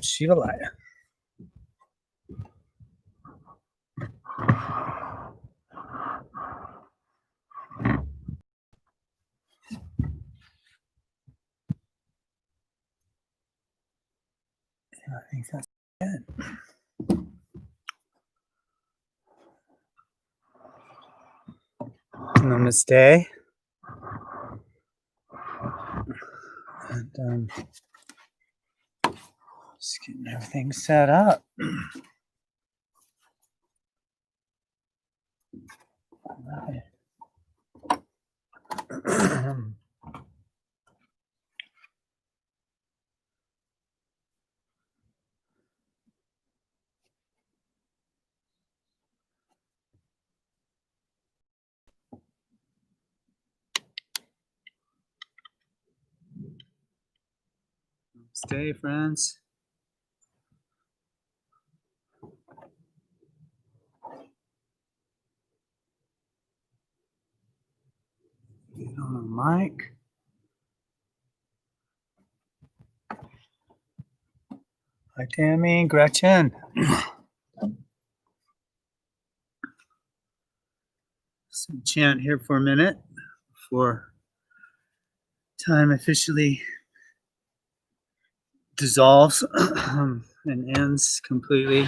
Shivalaya. I think that's it. Namaste. And just getting everything set up. All right. Stay, friends. Get on the mic. Hi, Tammy, Gretchen. Some chant here for a minute before time officially dissolves and ends completely.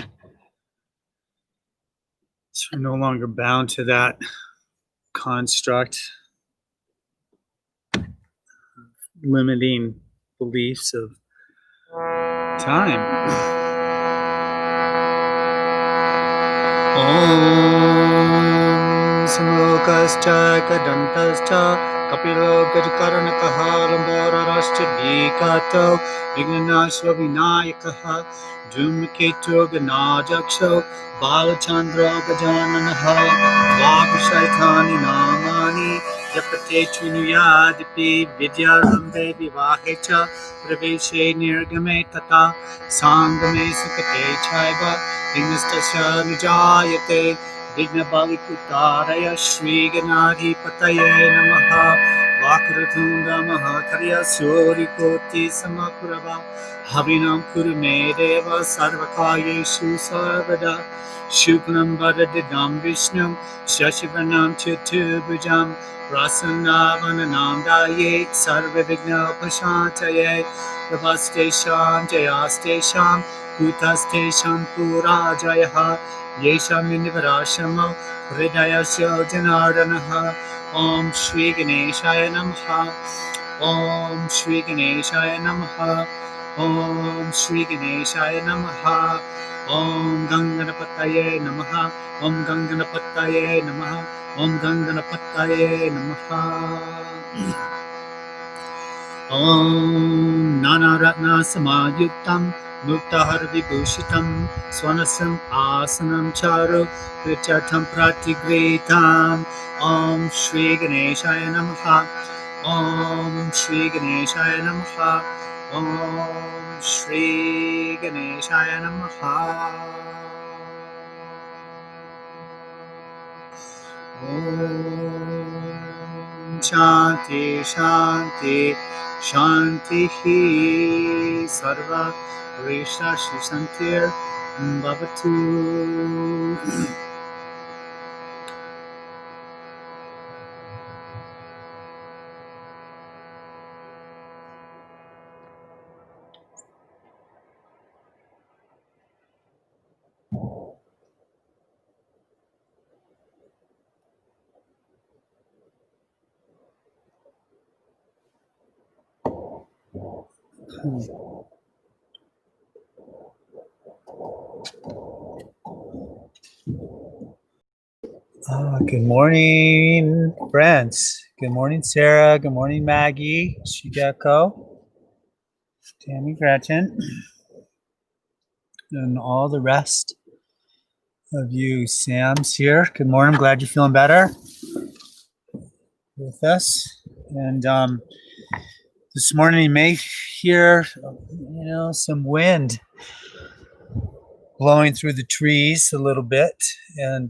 So we're no longer bound to that construct, limiting beliefs of time. Om Samokascha Kadantascha Kapilo Gajakaranakaha Lamborarashcha Dikato Vignanashva Vinayakaha Dhumiketo Ganajaksho Balachandra Gajananaha Vagashaitani Namani Japate Chunuyadipi Vidyarambe Vivahecha Praveshe Nirgame Tata Sangame Sukate Chaiva Vignastasya Nijayate Vigna Balikutaraya Shri Ganadi Pataye Namaha Vakratunda Mahakarya Suri Koti Samakurava Havinam Kurume Deva Sarvakayeshu Sarvada Shuklam Vadadidam Vishnum Shashivanam Chitubhujam Rasannavananam Daye Sarva Vigna Pashantaye Navastesham Jayastesham Kutastesham Pura Jayaha Yesham Indivarashamo Hridayasya Janardanaha Om Shri Ganeshaya Namaha Om Shri Ganeshaya Namaha Om Shri Ganeshaya Namaha Om Ganganapataye Namaha Om Ganganapataye Namaha Om Ganganapataye Namaha Om Nana Ratna Samayuktam Muktahar Vibhushitam Swanasam Asanam Charu Prityatam Pratigritam Om Shri Ganeshaya Namaha Om Shri Ganeshaya Namaha Om Shri Ganeshaya Namaha Om Shanti Shanti Shanti Sarva Risha Shantir Bhavatu. Good morning, friends. Good morning, Sarah. Good morning, Maggie, Shigeko, Tammy, Gretchen, and all the rest of you. Sam's here. Good morning. I'm glad you're feeling better with us. And this morning you may hear, some wind blowing through the trees a little bit, and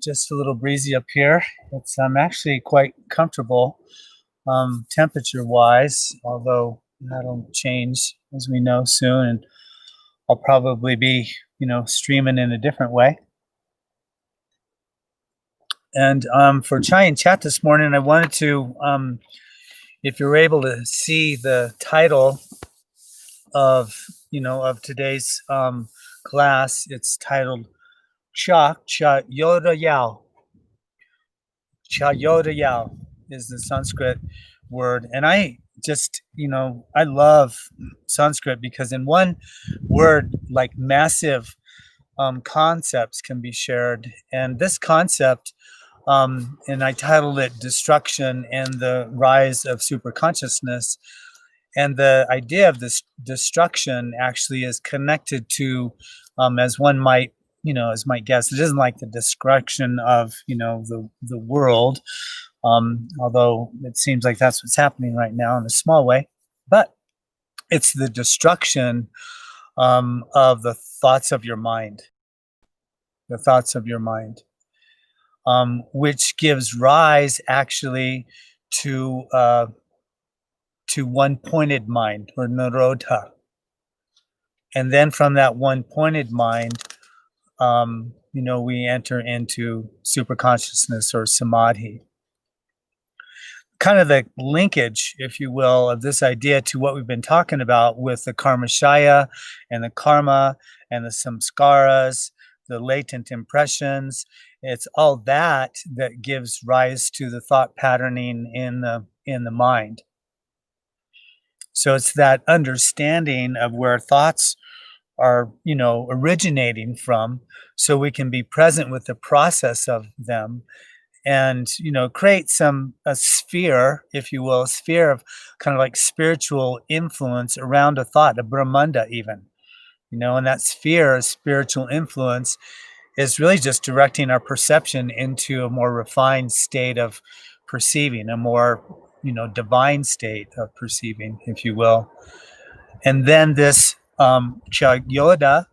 just a little breezy up here. It's actually quite comfortable temperature wise, although that'll change as we know soon. And I'll probably be, streaming in a different way. And for Chai and Chat this morning, I wanted to, if you're able to see the title of, of today's class, it's titled Kshayodayau. Kshayodayau is the Sanskrit word. And I just, I love Sanskrit because in one word, like massive concepts can be shared. And this concept, and I titled it Destruction and the Rise of Superconsciousness. And the idea of this destruction actually is connected to, as one might, as might guess, it isn't like the destruction of, the world, although it seems like that's what's happening right now in a small way. But it's the destruction of the thoughts of your mind, the thoughts of your mind, which gives rise actually to one-pointed mind, or nirodha. And then from that one-pointed mind, we enter into superconsciousness or samadhi. Kind of the linkage, if you will, of this idea to what we've been talking about with the karmashaya and the karma and the samskaras, the latent impressions. It's all that gives rise to the thought patterning in the mind. So it's that understanding of where thoughts are, originating from, so we can be present with the process of them and, create a sphere, if you will, a sphere of kind of like spiritual influence around a thought, a brahmanda even, and that sphere of spiritual influence is really just directing our perception into a more refined state of perceiving, a more, divine state of perceiving, if you will. And then this Kshayodayau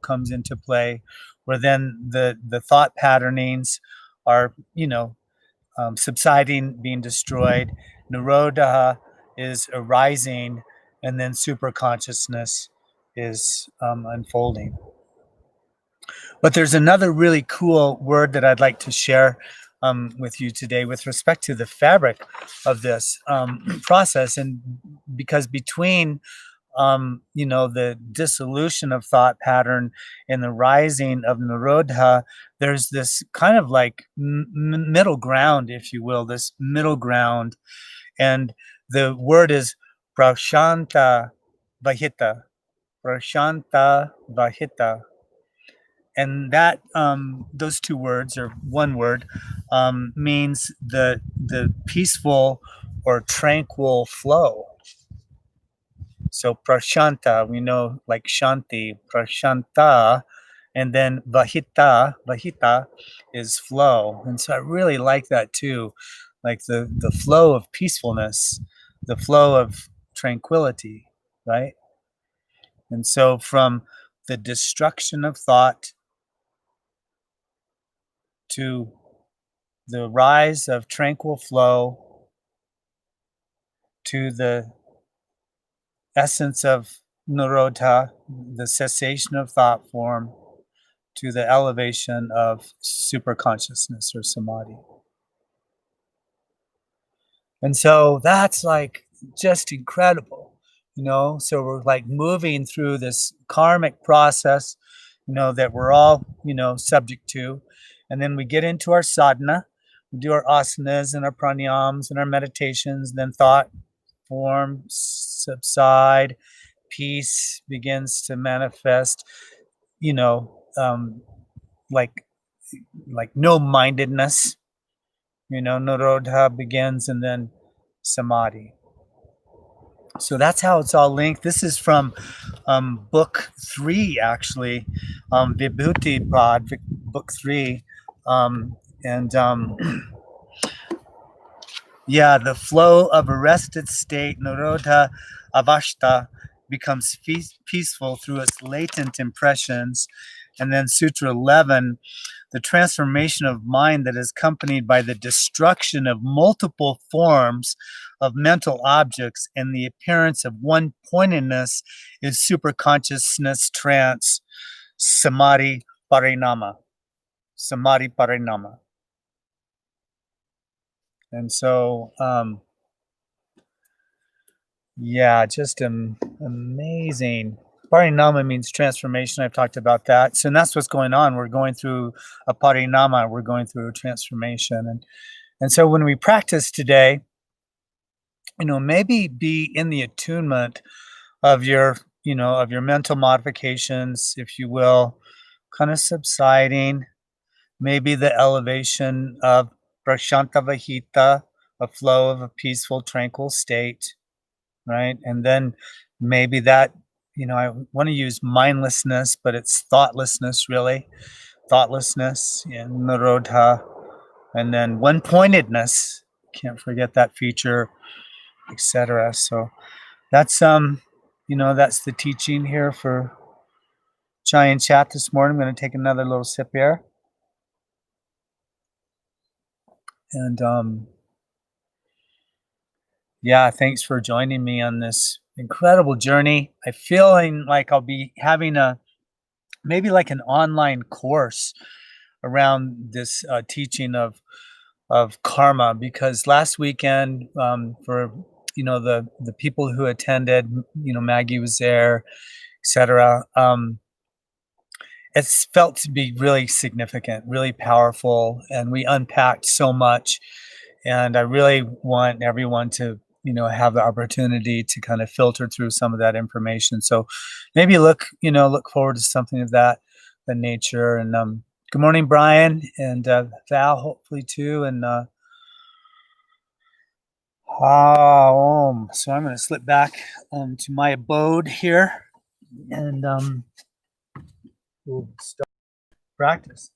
comes into play, where then the thought patternings are, subsiding, being destroyed. Nirodha is arising, and then superconsciousness is unfolding. But there's another really cool word that I'd like to share with you today with respect to the fabric of this process. And because between, the dissolution of thought pattern and the rising of Nirodha, there's this kind of like middle ground, if you will, this middle ground. And the word is prashanta vahita, prashanta vahita. And that those two words, or one word, means the peaceful or tranquil flow. So prashanta, we know, like shanti, prashanta, and then vahita is flow. And so I really like that too, like the flow of peacefulness, the flow of tranquility, right? And so from the destruction of thought to the rise of tranquil flow, to the essence of Nirodha, the cessation of thought form, to the elevation of superconsciousness or samadhi. And so that's like just incredible, so we're like moving through this karmic process, that we're all, subject to. And then we get into our sadhana, we do our asanas and our pranayams and our meditations, then thought form subside, peace begins to manifest, like no mindedness, Nirodha begins, and then samadhi. So that's how it's all linked. This is from book 3, actually, Vibhuti Pad, book 3. Yeah, the flow of arrested state, Nirodha Avashta, becomes peaceful through its latent impressions. And then Sutra 11, the transformation of mind that is accompanied by the destruction of multiple forms of mental objects and the appearance of one pointedness is superconsciousness trance, samadhi parinama. Samadhi parinama. And so, yeah, just amazing. Parinama means transformation. I've talked about that. So that's what's going on. We're going through a parinama. We're going through a transformation. And so when we practice today, maybe be in the attunement of your, of your mental modifications, if you will, kind of subsiding, maybe the elevation of prashanta vahita, a flow of a peaceful, tranquil state, right? And then maybe that, I want to use mindlessness, but it's thoughtlessness, really. Thoughtlessness and nirodha. And then one-pointedness. Can't forget that feature, etc. So that's that's the teaching here for Chai and Chat this morning. I'm going to take another little sip here. And yeah, thanks for joining me on this incredible journey. I feeling like I'll be having maybe like an online course around this teaching of karma, because last weekend, for the people who attended, Maggie was there, etc. It's felt to be really significant, really powerful, and we unpacked so much. And I really want everyone to, have the opportunity to kind of filter through some of that information. So maybe look forward to something of that nature. And good morning, Brian, and Val, hopefully too. And so I'm going to slip back to my abode here, and we'll start practice.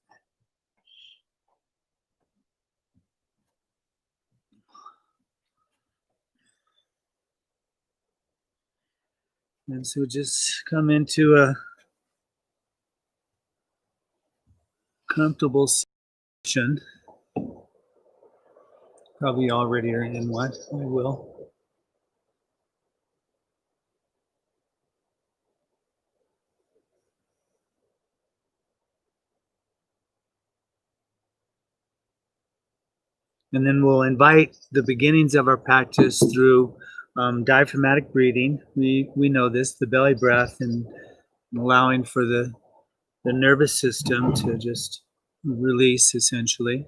And so just come into a comfortable position. Probably already are in one. I will. And then we'll invite the beginnings of our practice through diaphragmatic breathing. We know this, the belly breath, and allowing for the nervous system to just release, essentially.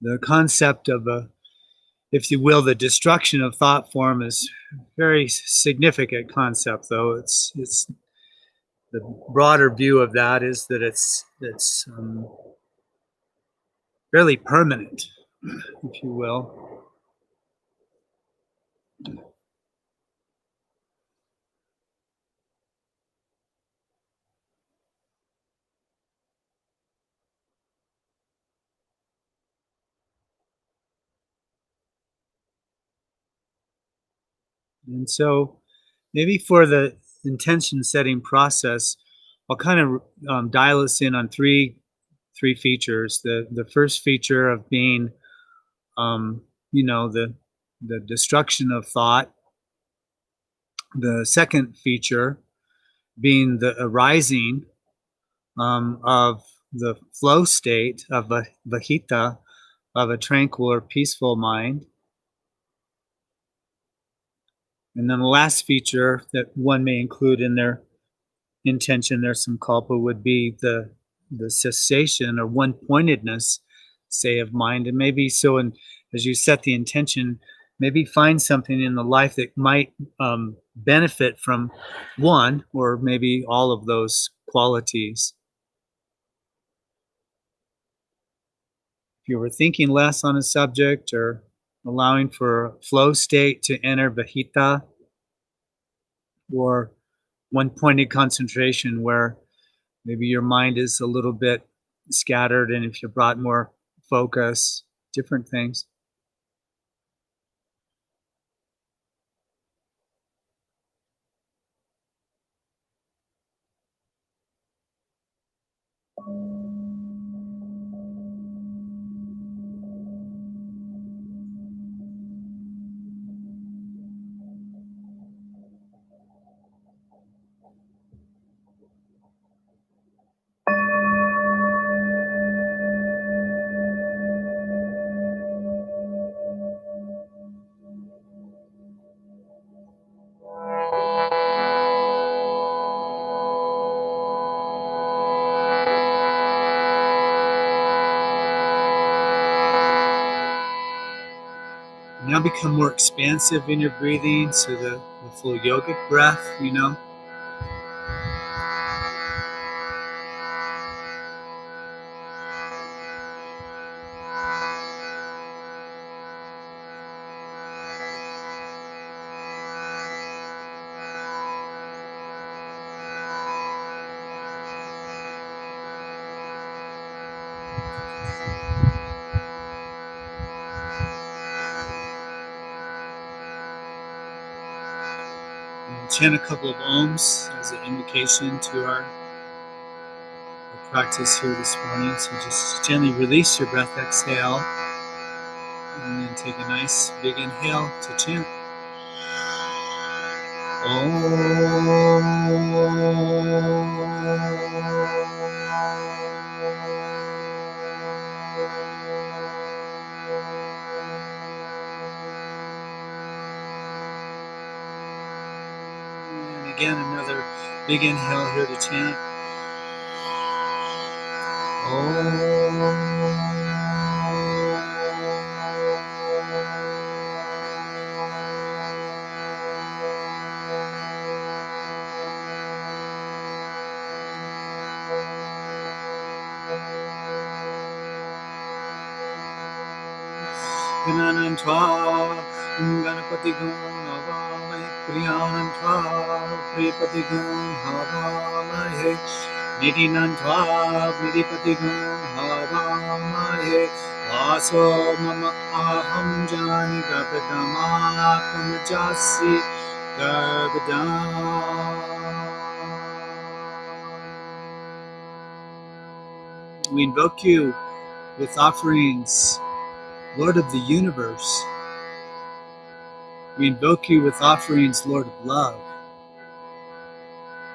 The concept of if you will, the destruction of thought form is a very significant concept, though. It's the broader view of that is that it's fairly permanent, if you will. And so maybe for the intention setting process, I'll kind of dial us in on three features. The first feature of being, the destruction of thought. The second feature being the arising of the flow state of vahita, of a tranquil or peaceful mind. And then the last feature that one may include in their intention, their sankalpa, would be the cessation or one-pointedness, say, of mind. And maybe so, and as you set the intention, maybe find something in the life that might benefit from one or maybe all of those qualities. If you were thinking less on a subject or allowing for a flow state to enter vahita, or one-pointed concentration where maybe your mind is a little bit scattered, and if you brought more focus, different things. Now become more expansive in your breathing, so the full yogic breath, And chant a couple of ohms as an indication to our practice here this morning. So just gently release your breath, exhale, and then take a nice big inhale to chant. And again, another big inhale here to chant. Gananantva Ganapati Gun Havamahe Priyanantva Pripati Gun Havamahe Nidinantva Nidipati Gun Havamahe Vaso Mama Aham Jani Garbadama Pamajasi Garbadam. We invoke you with offerings, Lord of the universe. We invoke you with offerings, Lord of love.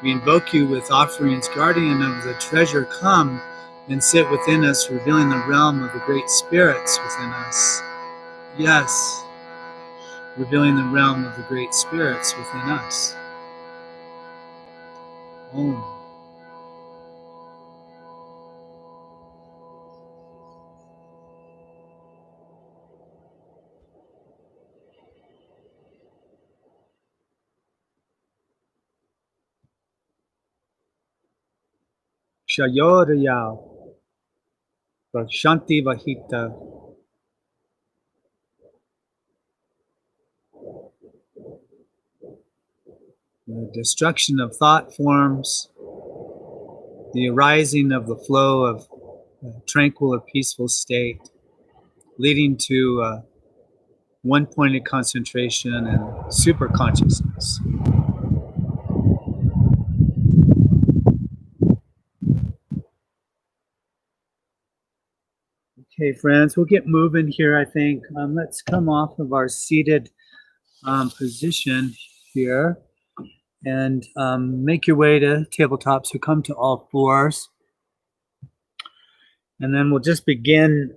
We invoke you with offerings, guardian of the treasure. Come and sit within us, revealing the realm of the great spirits within us. Yes, revealing the realm of the great spirits within us. Om. Kshayodayau. Shanti Vahita. The destruction of thought forms, the arising of the flow of a tranquil or peaceful state, leading to one-pointed concentration and super consciousness. Okay, friends, we'll get moving here, I think. Let's come off of our seated position here and make your way to tabletop. So come to all fours. And then we'll just begin,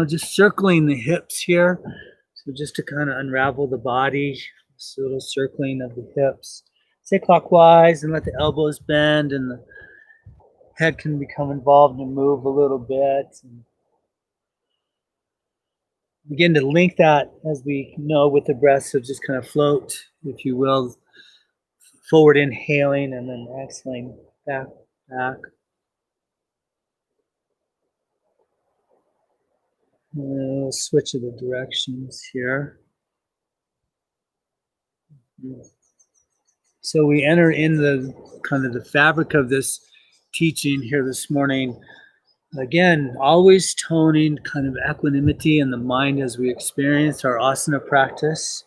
just circling the hips here. So just to kind of unravel the body, just a little circling of the hips. Stay clockwise and let the elbows bend, and the head can become involved and move a little bit. And begin to link that, as we know, with the breath. So just kind of float, if you will, forward inhaling and then exhaling back. We'll switch of the directions here. So we enter in the kind of the fabric of this teaching here this morning. Again, always toning kind of equanimity in the mind as we experience our asana practice.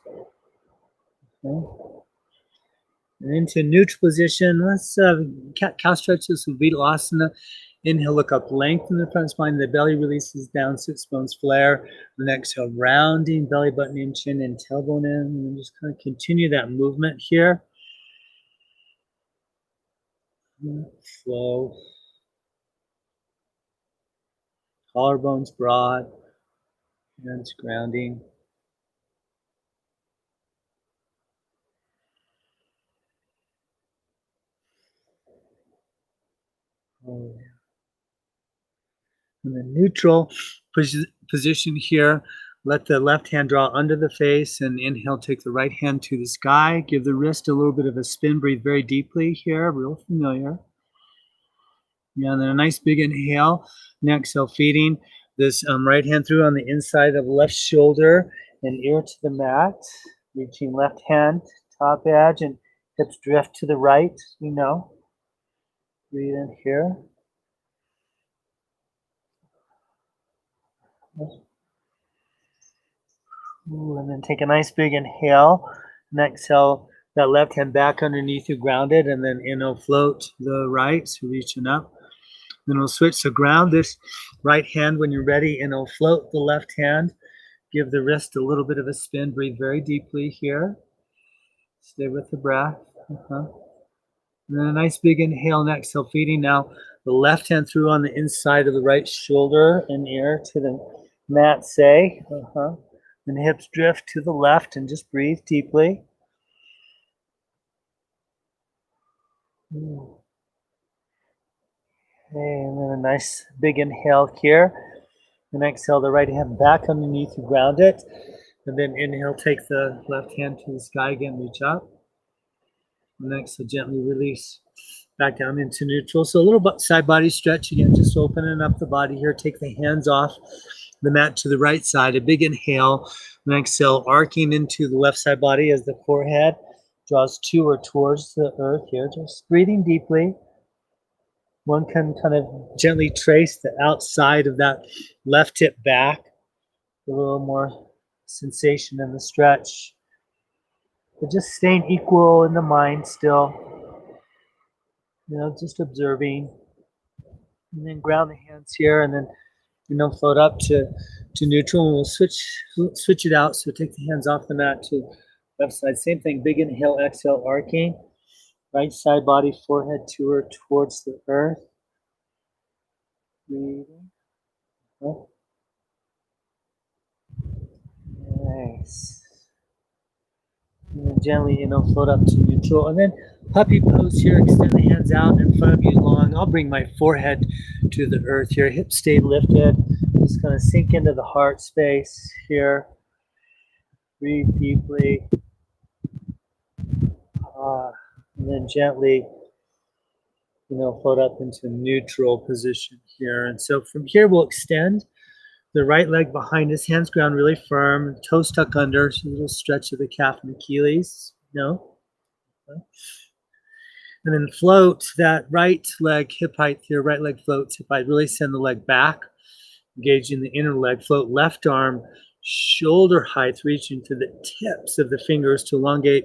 Okay. And into neutral position, let's cow stretches with Asana. Inhale, look up, lengthen the front spine, the belly releases down, sits bones flare. And exhale, rounding belly button in, chin and tailbone in. And just kind of continue that movement here. Flow. Collarbones broad, hands grounding. Oh, yeah. And then neutral position here. Let the left hand draw under the face and inhale, take the right hand to the sky. Give the wrist a little bit of a spin. Breathe very deeply here, real familiar. Yeah, and then a nice big inhale. And exhale, feeding this right hand through on the inside of the left shoulder and ear to the mat. Reaching left hand, top edge, and hips drift to the right, we know. Breathe in here. Ooh, and then take a nice big inhale. And exhale, that left hand back underneath you, grounded, and then inhale, float the right, so reaching up. Then we'll switch to ground this right hand when you're ready, and it'll float the left hand. Give the wrist a little bit of a spin. Breathe very deeply here. Stay with the breath. And then a nice big inhale and exhale, feeding now the left hand through on the inside of the right shoulder and ear to the mat, say. And hips drift to the left and just breathe deeply. Okay, and then a nice big inhale here. And exhale, the right hand back underneath you, ground it. And then inhale, take the left hand to the sky again, reach up. And exhale, gently release back down into neutral. So a little side body stretch again, just opening up the body here. Take the hands off the mat to the right side. A big inhale. And exhale, arcing into the left side body as the forehead draws to or towards the earth here. Just breathing deeply. One can kind of gently trace the outside of that left hip back. A little more sensation in the stretch. But just staying equal in the mind still. Just observing. And then ground the hands here and then, float up to neutral. And we'll switch it out. So take the hands off the mat to left side. Same thing, big inhale, exhale, arcing. Right side body, forehead to or towards the earth. Breathing. Nice. And then gently, float up to neutral. And then puppy pose here. Extend the hands out in front of you long. I'll bring my forehead to the earth here. Hips stay lifted. Just kind of sink into the heart space here. Breathe deeply. And then gently, float up into neutral position here. And so from here, we'll extend the right leg behind us, hands ground really firm, toes tuck under, so a little stretch of the calf and Achilles. And then float that right leg hip height here, right leg floats hip height. Really send the leg back, engaging the inner leg. Float left arm, shoulder height, reaching to the tips of the fingers to elongate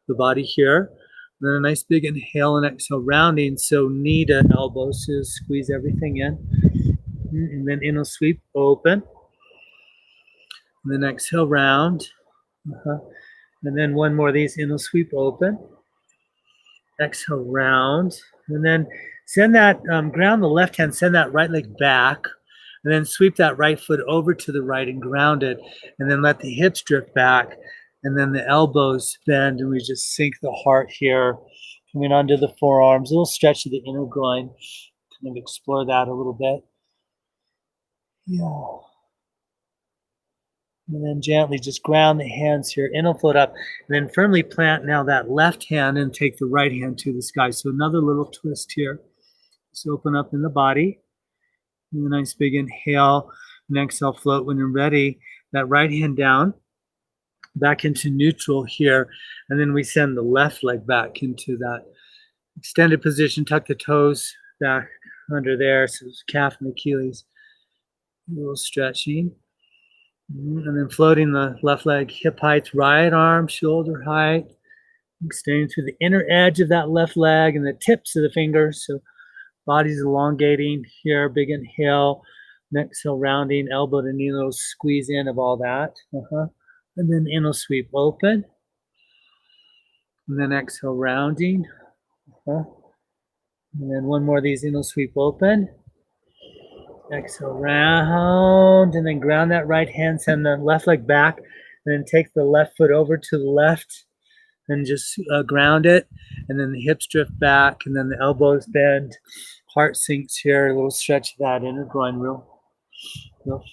the body here. And then a nice big inhale and exhale, rounding. So knee to elbow, so squeeze everything in. And then inhale, sweep, open. And then exhale, round. And then one more of these, inhale, sweep, open. Exhale, round. And then send that, ground the left hand, send that right leg back. And then sweep that right foot over to the right and ground it. And then let the hips drift back. And then the elbows bend, and we just sink the heart here, coming onto the forearms. A little stretch of the inner groin. Kind of explore that a little bit. Yeah. And then gently just ground the hands here. Inhale, float up. And then firmly plant now that left hand and take the right hand to the sky. So another little twist here. Just open up in the body. And a nice big inhale. And exhale, float when you're ready. That right hand down. back into neutral here. And then we send the left leg back into that extended position. Tuck the toes back under there. So it's calf and Achilles. A little stretching. And then floating the left leg hip height, right arm, shoulder height. Extending through the inner edge of that left leg and the tips of the fingers. So body's elongating here. Big inhale. Next exhale, rounding, elbow to knee, little squeeze in of all that. And then inhale, sweep open. And then exhale, rounding. And then one more of these, inhale, sweep open. Exhale, round. And then ground that right hand, send the left leg back. And then take the left foot over to the left and just ground it. And then the hips drift back. And then the elbows bend. Heart sinks here. A little stretch of that inner groin, real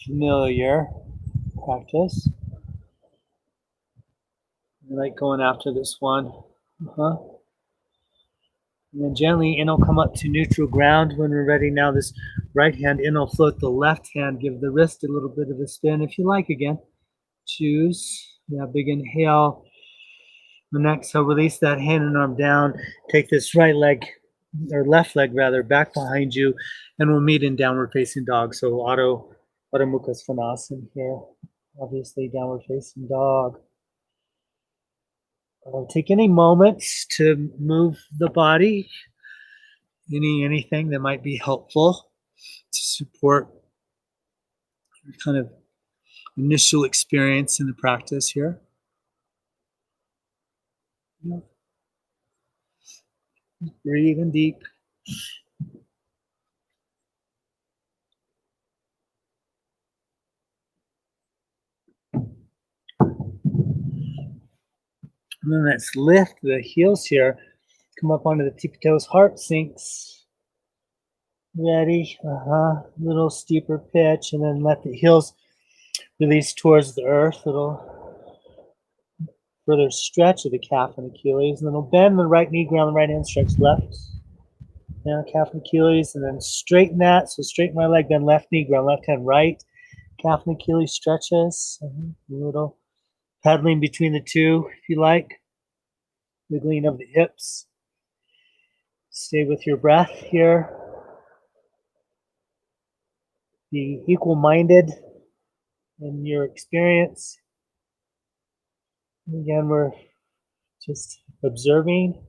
familiar practice. I like going after this one. And then gently in will come up to neutral ground when we're ready. Now this right hand in will float the left hand. Give the wrist a little bit of a spin if you like again. Choose. Yeah, big inhale. The exhale, release that hand and arm down. Take this right leg, or left leg rather, back behind you. And we'll meet in downward facing dog. So Adho Mukha Svanasana here. Obviously downward facing dog. Take any moments to move the body, anything that might be helpful to support your kind of initial experience in the practice here. Breathing deep. And then let's lift the heels here. Come up onto the tippy toes. Heart sinks. Ready. Little steeper pitch. And then let the heels release towards the earth. Little further stretch of the calf and Achilles. And then we'll bend the right knee, ground the right hand, stretch left. Now calf and Achilles. And then straighten that. So straighten my leg, then left knee, ground left hand, right. Calf and Achilles stretches. A little pedaling between the two, if you like. Wiggling of the hips. Stay with your breath here. Be equal-minded in your experience. Again, we're just observing.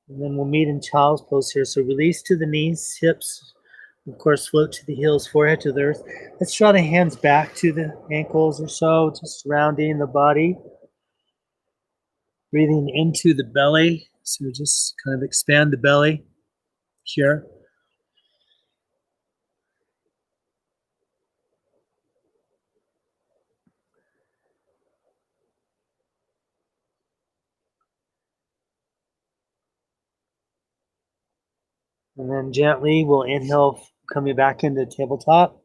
And then we'll meet in child's pose here. So release to the knees, hips. Of course, float to the heels, forehead to the earth. Let's draw the hands back to the ankles or so, just rounding the body. Breathing into the belly. So just kind of expand the belly here. And then gently we'll inhale, coming back into tabletop.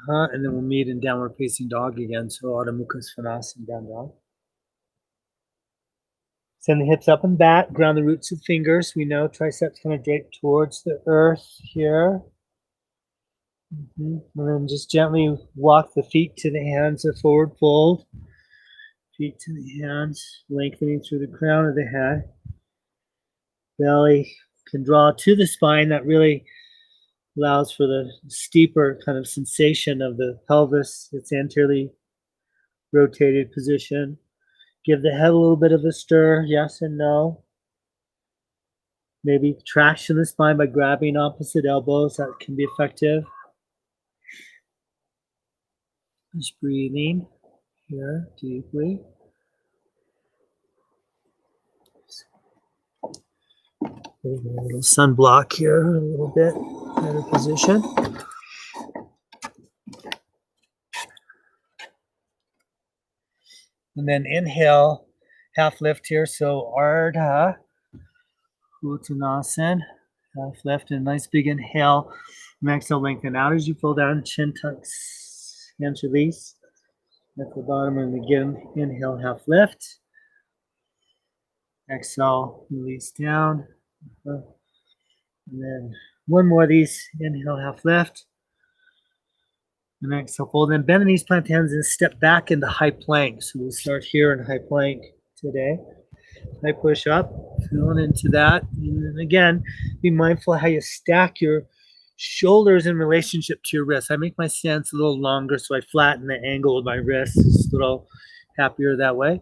And then we'll meet in downward facing dog again. So Adho Mukha Svanasana, down dog. Send the hips up and back, ground the roots of fingers. We know triceps kind of drape towards the earth here. And then just gently walk the feet to the hands, a forward fold. Feet to the hands, lengthening through the crown of the head. Belly can draw to the spine. That really allows for the steeper kind of sensation of the pelvis. It's anteriorly rotated position. Give the head a little bit of a stir, yes and no. Maybe traction the spine by grabbing opposite elbows. That can be effective. Just breathing here deeply. A little sunblock here, a little bit better position. And then inhale, half lift here. So Ardha Uttanasana, half lift, and nice big inhale. And exhale, lengthen out as you pull down, chin tucks, hands release. At the bottom, and again, inhale, half lift. Exhale, release down. And then one more of these, inhale, half lift. And exhale, fold. Then bend the knees, plant the hands, and step back into high plank. So we'll start here in high plank today. High push up, feeling into that. And then again, be mindful how you stack your shoulders in relationship to your wrists. I make my stance a little longer, so I flatten the angle of my wrists. Just a little happier that way.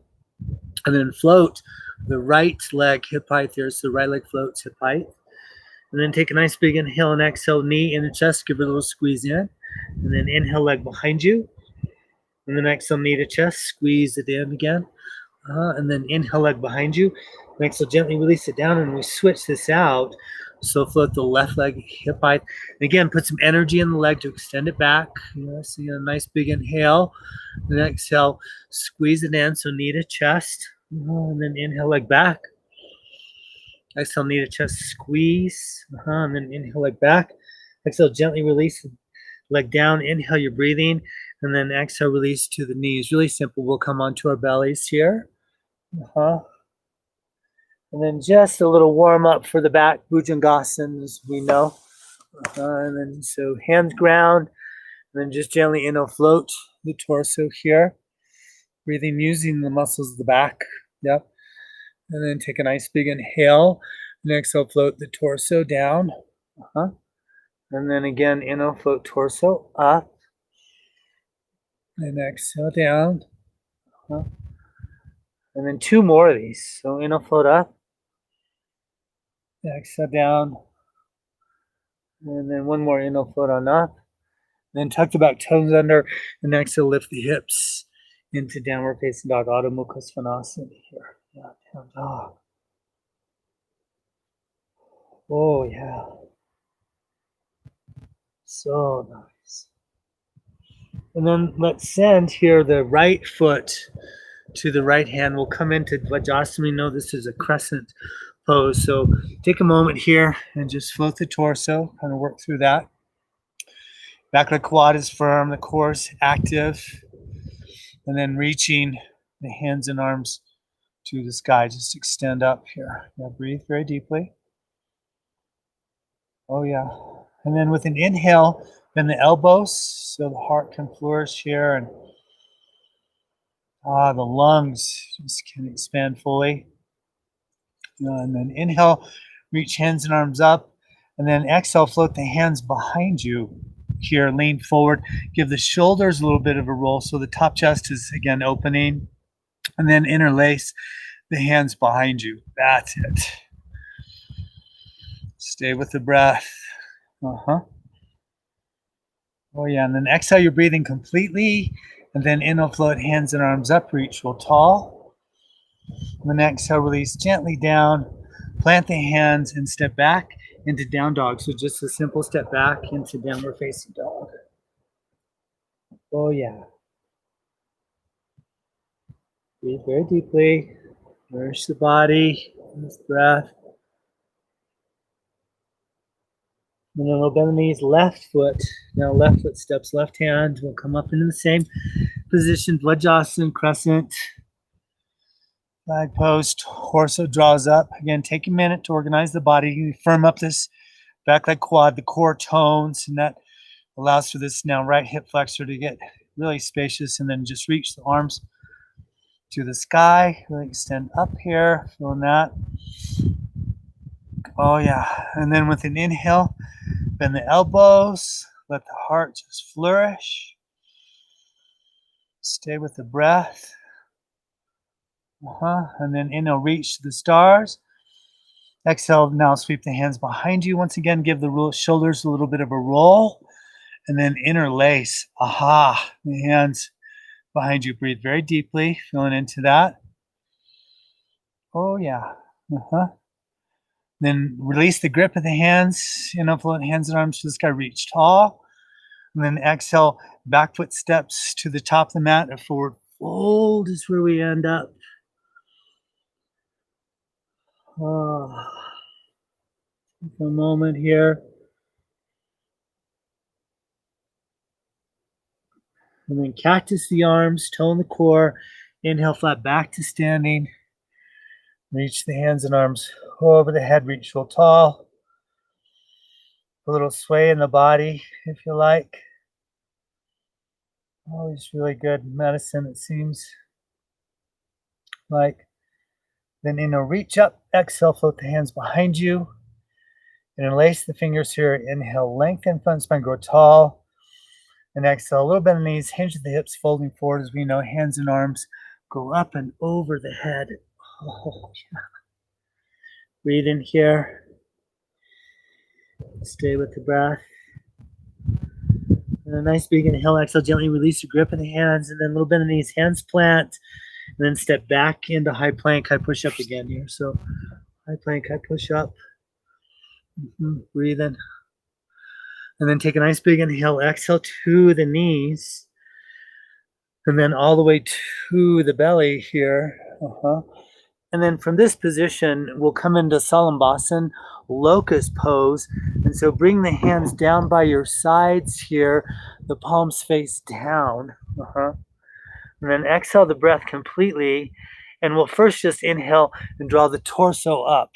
And then float the right leg hip height here. So the right leg floats hip height. And then take a nice big inhale and exhale, knee in the chest, give it a little squeeze in. And then inhale, leg behind you. And then exhale, knee to chest, squeeze it in again. And then inhale, leg behind you. And exhale, gently release it down. And we switch this out. So float the left leg hip height. And again, put some energy in the leg to extend it back. So a nice big inhale. And exhale, squeeze it in. So knee to chest. And then inhale, leg back. Exhale, knee to chest, squeeze. And then inhale, leg back. Exhale, gently release the leg down. Inhale, you're breathing. And then exhale, release to the knees. Really simple. We'll come onto our bellies here. And then just a little warm up for the back, Bhujangasana, as we know. And then so hands ground. And then just gently inhale, float the torso here. Breathing using the muscles of the back. Yep. And then take a nice big inhale. And exhale, float the torso down. And then again, inhale, float torso up. And exhale down. And then two more of these. So inhale, float up. Exhale down. And then one more inhale, float on up. Then tuck the back toes under. And exhale, lift the hips into downward facing dog, Adho Mukha Svanasana here. Yeah, down dog. Oh, yeah. So nice. And then let's send here the right foot to the right hand. We'll come into Vajrasana. We know this is a crescent pose. So take a moment here and just float the torso, kind of work through that. Back leg quad is firm, the core is active. And then reaching the hands and arms to the sky. Just extend up here. Yeah, breathe very deeply. Oh, yeah. And then with an inhale, bend the elbows so the heart can flourish here. And the lungs just can expand fully. And then inhale, reach hands and arms up. And then exhale, float the hands behind you here. Lean forward. Give the shoulders a little bit of a roll so the top chest is, again, opening. And then interlace the hands behind you. That's it. Stay with the breath. Oh, yeah. And then exhale, you're breathing completely. And then inhale, float hands and arms up. Reach real tall. And then exhale, release gently down. Plant the hands and step back into down dog. So just a simple step back into downward facing dog. Oh, yeah. Breathe very deeply. Nourish the body. This breath. And then we'll bend the knees, left foot. Now left foot steps, left hand will come up into the same position. Vajrasana, crescent. Flag pose, torso draws up. Again, take a minute to organize the body. You firm up this back leg quad, the core tones, and that allows for this now right hip flexor to get really spacious, and then just reach the arms to the sky. Really extend up here, feeling that. Oh, yeah. And then with an inhale, bend the elbows. Let the heart just flourish. Stay with the breath. And then inhale, reach to the stars. Exhale, now sweep the hands behind you. Once again, give the shoulders a little bit of a roll. And then interlace. The hands behind you. Breathe very deeply, feeling into that. Oh, yeah. Then release the grip of the hands. Float hands and arms to the sky. Reach tall. And then exhale, back foot steps to the top of the mat. A forward fold is where we end up. Take a moment here. And then cactus the arms, tone the core. Inhale, flat back to standing. Reach the hands and arms over the head. Reach real tall. A little sway in the body, if you like. Always really good medicine, it seems like. Then reach up, exhale, float the hands behind you. Interlace the fingers here. Inhale, lengthen front spine, grow tall. And exhale, a little bend the knees, hinge the hips, folding forward as we know, hands and arms go up and over the head. Oh, yeah. Breathe in here. Stay with the breath. And a nice big inhale, exhale, gently release your grip in the hands, and then a little bend in the knees, hands plant, and then step back into high plank, high push up again here. So high plank, high push up. Breathe in. And then take a nice big inhale, exhale to the knees, and then all the way to the belly here. And then from this position, we'll come into Salambhasan, locust pose. And so bring the hands down by your sides here, the palms face down. And then exhale the breath completely. And we'll first just inhale and draw the torso up.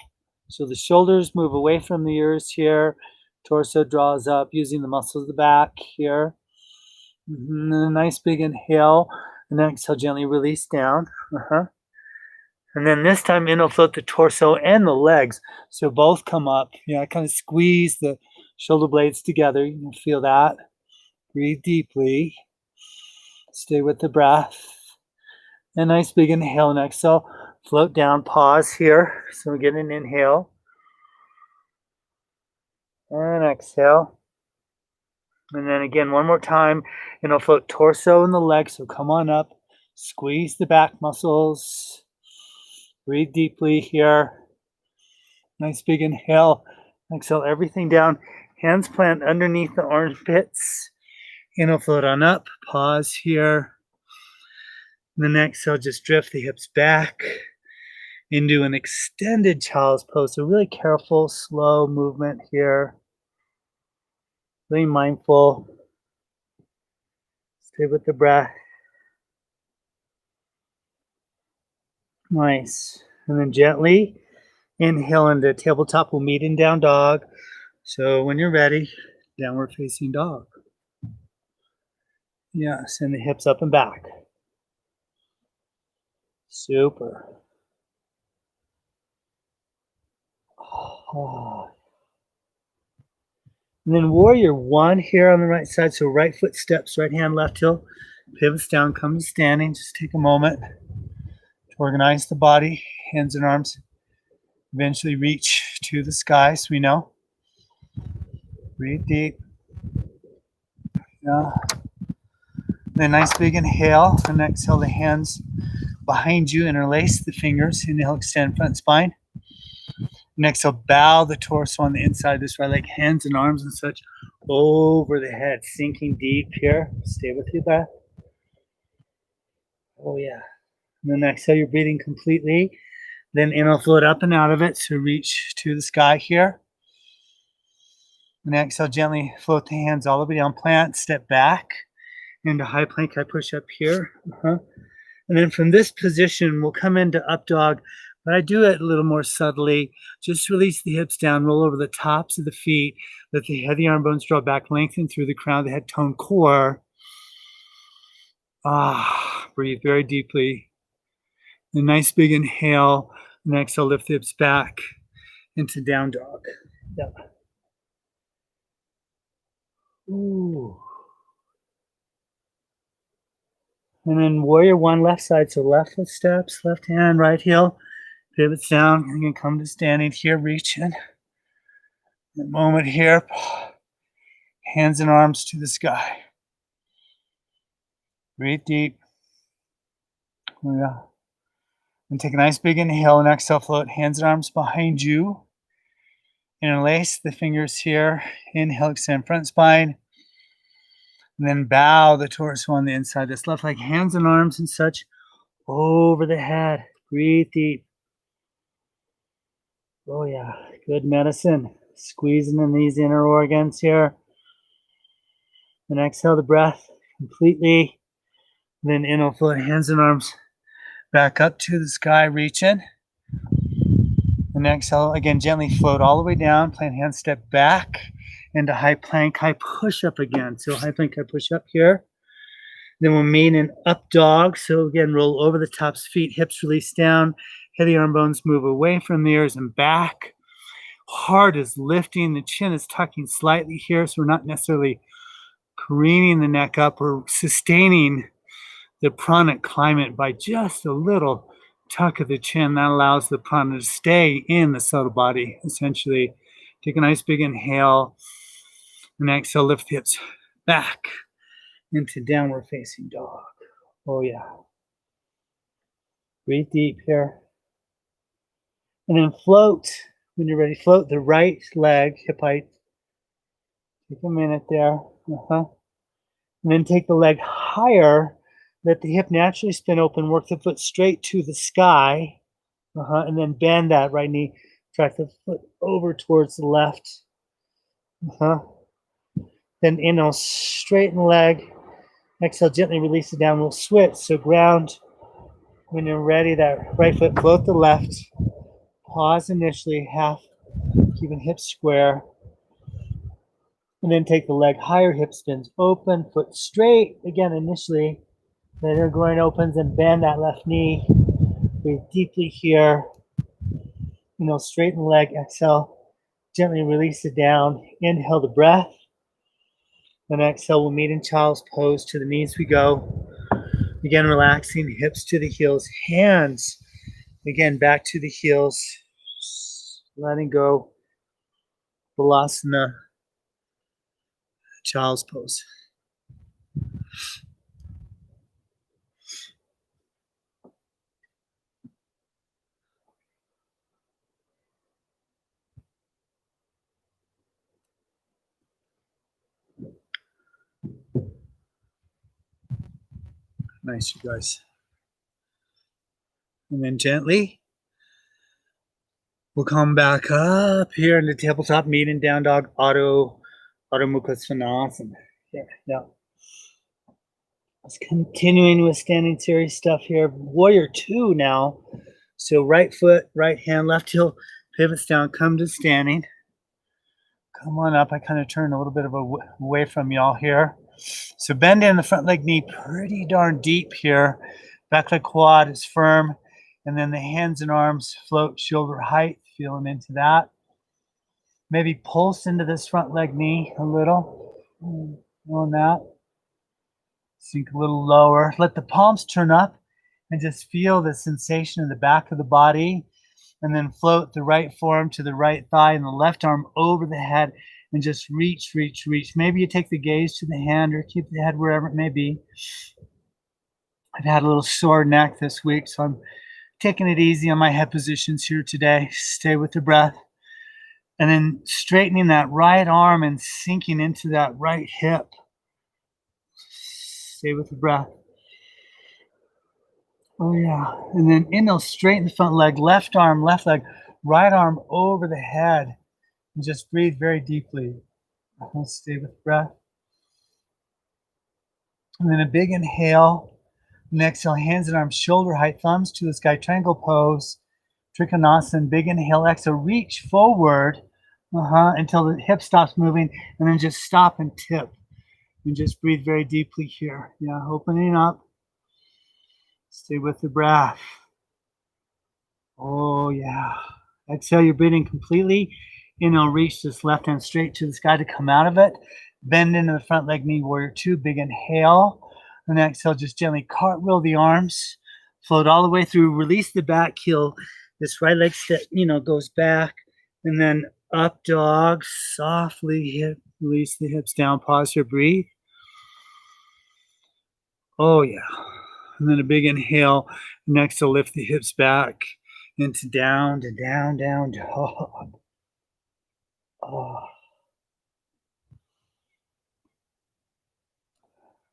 So the shoulders move away from the ears here. Torso draws up using the muscles of the back here. And then a nice big inhale. And then exhale, gently release down. And then this time in, will float the torso and the legs. So both come up. Yeah, kind of squeeze the shoulder blades together. You can feel that. Breathe deeply. Stay with the breath. A nice big inhale and exhale. Float down, pause here. So we get an inhale. And exhale. And then again, one more time. And it'll float torso and the legs. So come on up. Squeeze the back muscles. Breathe deeply here. Nice big inhale. Exhale everything down. Hands plant underneath the armpits. Inhale, float on up. Pause here. And then exhale, just drift the hips back into an extended child's pose. So really careful, slow movement here. Really mindful. Stay with the breath. Nice. And then gently inhale into tabletop. We'll meet in down dog. So when you're ready, downward facing dog. Yeah, send the hips up and back. Super. And then warrior one here on the right side. So right foot steps, right hand, left heel, pivots down, comes to standing. Just take a moment to organize the body, hands and arms. Eventually reach to the sky, so we know. Breathe deep. Yeah. Then nice big inhale, and exhale the hands behind you, interlace the fingers. Inhale, extend front spine. And exhale, bow the torso on the inside of this right leg, hands and arms and such over the head, sinking deep here. Stay with your breath. Oh yeah. And then exhale, you're breathing completely. Then inhale, float up and out of it. So reach to the sky here. And exhale, gently float the hands all the way down. Plant, step back into high plank, high push up here. And then from this position, we'll come into up dog, but I do it a little more subtly. Just release the hips down, roll over the tops of the feet, let the head of the arm bones draw back, lengthen through the crown of the head, tone core. Breathe very deeply. A nice big inhale, and exhale, lift the hips back into down dog. Yeah. Ooh. And then warrior one, left side. So left foot steps, left hand, right heel, pivots down. You can come to standing here, reach in. A moment here, hands and arms to the sky. Breathe deep. Yeah. And take a nice big inhale and exhale, float hands and arms behind you. Interlace the fingers here. Inhale, extend front spine. And then bow the torso on the inside. This left leg, hands and arms and such over the head. Breathe deep. Oh yeah, good medicine. Squeezing in these inner organs here. And exhale the breath completely. Then inhale, float hands and arms back up to the sky, reach in. And exhale, again, gently float all the way down. Plant hand, step back into high plank, high push up again. So high plank, high push up here. Then we'll meet in up dog. So again, roll over the tops of feet, hips release down, head of the arm bones move away from the ears and back. Heart is lifting, the chin is tucking slightly here, so we're not necessarily careening the neck up or sustaining the pranic climate by just a little tuck of the chin. That allows the prana to stay in the subtle body, essentially. Take a nice big inhale, and exhale, lift the hips back into downward facing dog. Oh yeah. Breathe deep here. And then float. When you're ready, float the right leg, hip height. Take a minute there. And then take the leg higher. Let the hip naturally spin open. Work the foot straight to the sky. And then bend that right knee. Track the foot over towards the left. Then inhale, straighten the leg. Exhale, gently release it down. We'll switch. So ground. When you're ready, that right foot, float the left. Pause initially, half, keeping hips square. And then take the leg higher, hip spins open, foot straight. Again, initially, then your groin opens and bend that left knee. Breathe deeply here. Straighten the leg, exhale. Gently release it down. Inhale the breath. Then exhale, we'll meet in child's pose. To the knees we go. Again, relaxing, hips to the heels, hands, again, back to the heels, letting go, Balasana, child's pose. Nice, you guys. And then gently, we'll come back up here in the tabletop, meet in down dog, Adho Mukha Svanasana. Yeah. Let's continuing with standing series stuff here. Warrior 2 now. So right foot, right hand, left heel pivots down, come to standing. Come on up. I kind of turn a little bit away from y'all here. So bend in the front leg knee pretty darn deep here. Back leg quad is firm. And then the hands and arms float shoulder height, feeling into that. Maybe pulse into this front leg knee a little. On that. Sink a little lower. Let the palms turn up and just feel the sensation in the back of the body. And then float the right forearm to the right thigh and the left arm over the head and just reach. Maybe you take the gaze to the hand or keep the head wherever it may be. I've had a little sore neck this week, so I'm taking it easy on my head positions here today. Stay with the breath. And then straightening that right arm and sinking into that right hip. Stay with the breath. Oh, yeah. And then inhale, straighten the front leg, left arm, left leg, right arm over the head. And just breathe very deeply. Stay with the breath. And then a big inhale. And exhale, hands and arms, shoulder height, thumbs to the sky, triangle pose. Trikonasana, big inhale, exhale, reach forward until the hip stops moving. And then just stop and tip. And just breathe very deeply here. Yeah, opening up. Stay with the breath. Oh, yeah. Exhale, you're breathing completely. Inhale, reach this left hand straight to the sky to come out of it. Bend into the front leg, knee, warrior 2. Big inhale. And exhale, just gently cartwheel the arms. Float all the way through. Release the back heel. This right leg step, goes back. And then up dog. Softly release the hips down. Pause here. Breathe. Oh, yeah. And then a big inhale. Next, to lift the hips back into down to down dog. Oh.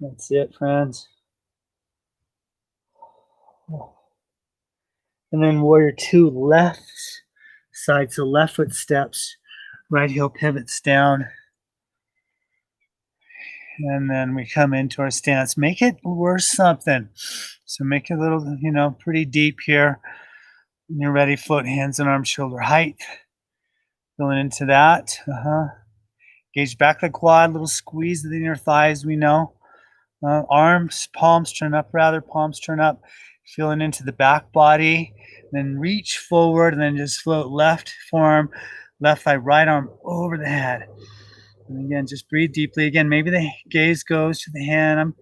That's it, friends. Oh. And then warrior 2, left side. So left foot steps, right heel pivots down. And then we come into our stance. Make it worth something. So make it a little, pretty deep here. When you're ready, float hands and arms shoulder height. Going into that. Gauge back the quad, little squeeze of the inner thighs, we know. Arms, palms turn up rather, palms turn up, feeling into the back body. Then reach forward and then just float left forearm, left thigh, right arm over the head. And again, just breathe deeply. Again, maybe the gaze goes to the hand. I'm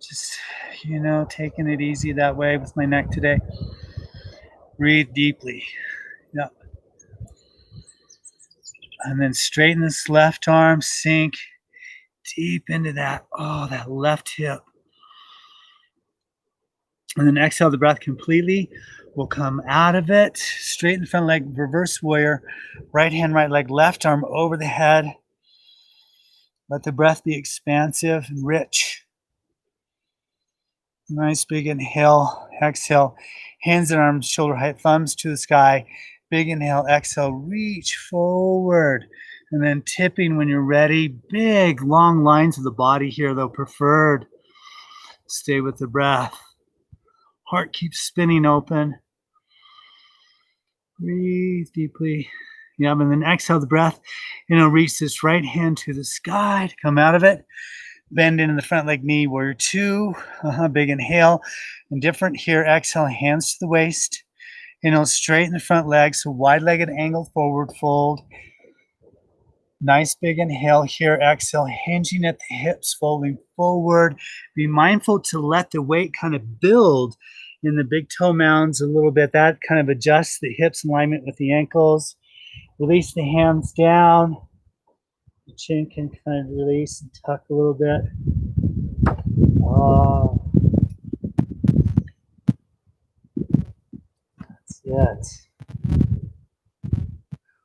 just, taking it easy that way with my neck today. Breathe deeply. Yeah. And then straighten this left arm, sink deep into that, that left hip. And then exhale the breath completely. We'll come out of it. Straighten the front leg, reverse warrior. Right hand, right leg, left arm over the head. Let the breath be expansive and rich. Nice big inhale, exhale. Hands and arms, shoulder height, thumbs to the sky. Big inhale, exhale, reach forward. And then tipping when you're ready. Big, long lines of the body here, though preferred. Stay with the breath. Heart keeps spinning open. Breathe deeply. Yep, and then exhale the breath. Reach this right hand to the sky to come out of it. Bend into the front leg, knee, warrior two. Big inhale. And different here. Exhale, hands to the waist. Straighten the front leg, so wide-legged angle forward fold. Nice big inhale here. Exhale, hinging at the hips, folding forward. Be mindful to let the weight kind of build in the big toe mounds a little bit. That kind of adjusts the hips in alignment with the ankles. Release the hands down. The chin can kind of release and tuck a little bit. That's it.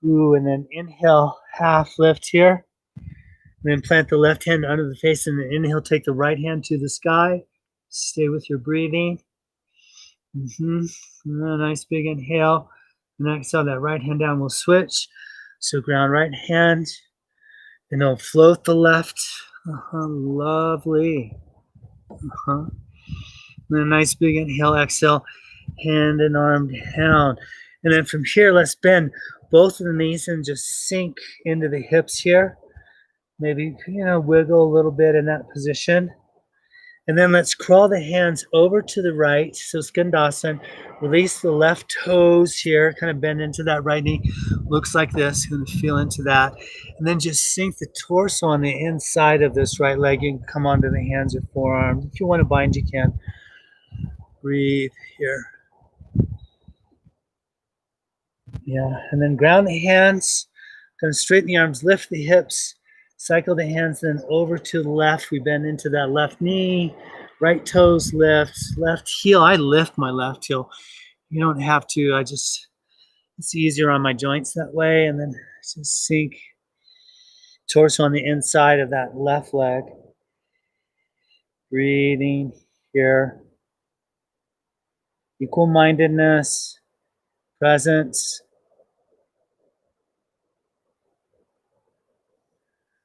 Ooh, and then inhale, half lift here. Then plant the left hand under the face and then inhale, take the right hand to the sky. Stay with your breathing. Nice big inhale. And exhale, that right hand down. We'll switch. So ground right hand. And then float the left. Lovely. And then a nice big inhale, exhale, hand and arm down. And then from here, let's bend both of the knees and just sink into the hips here. Maybe, wiggle a little bit in that position. And then let's crawl the hands over to the right. So Skandasana. Release the left toes here. Kind of bend into that right knee. Looks like this. You're going to feel into that. And then just sink the torso on the inside of this right leg. You can come onto the hands or forearms. If you want to bind, you can. Breathe here. Yeah. And then ground the hands. Going to straighten the arms. Lift the hips. Cycle the hands then over to the left. We bend into that left knee. Right toes lift. Left heel. I lift my left heel. You don't have to. It's easier on my joints that way. And then just sink torso on the inside of that left leg. Breathing here. Equal-mindedness. Presence.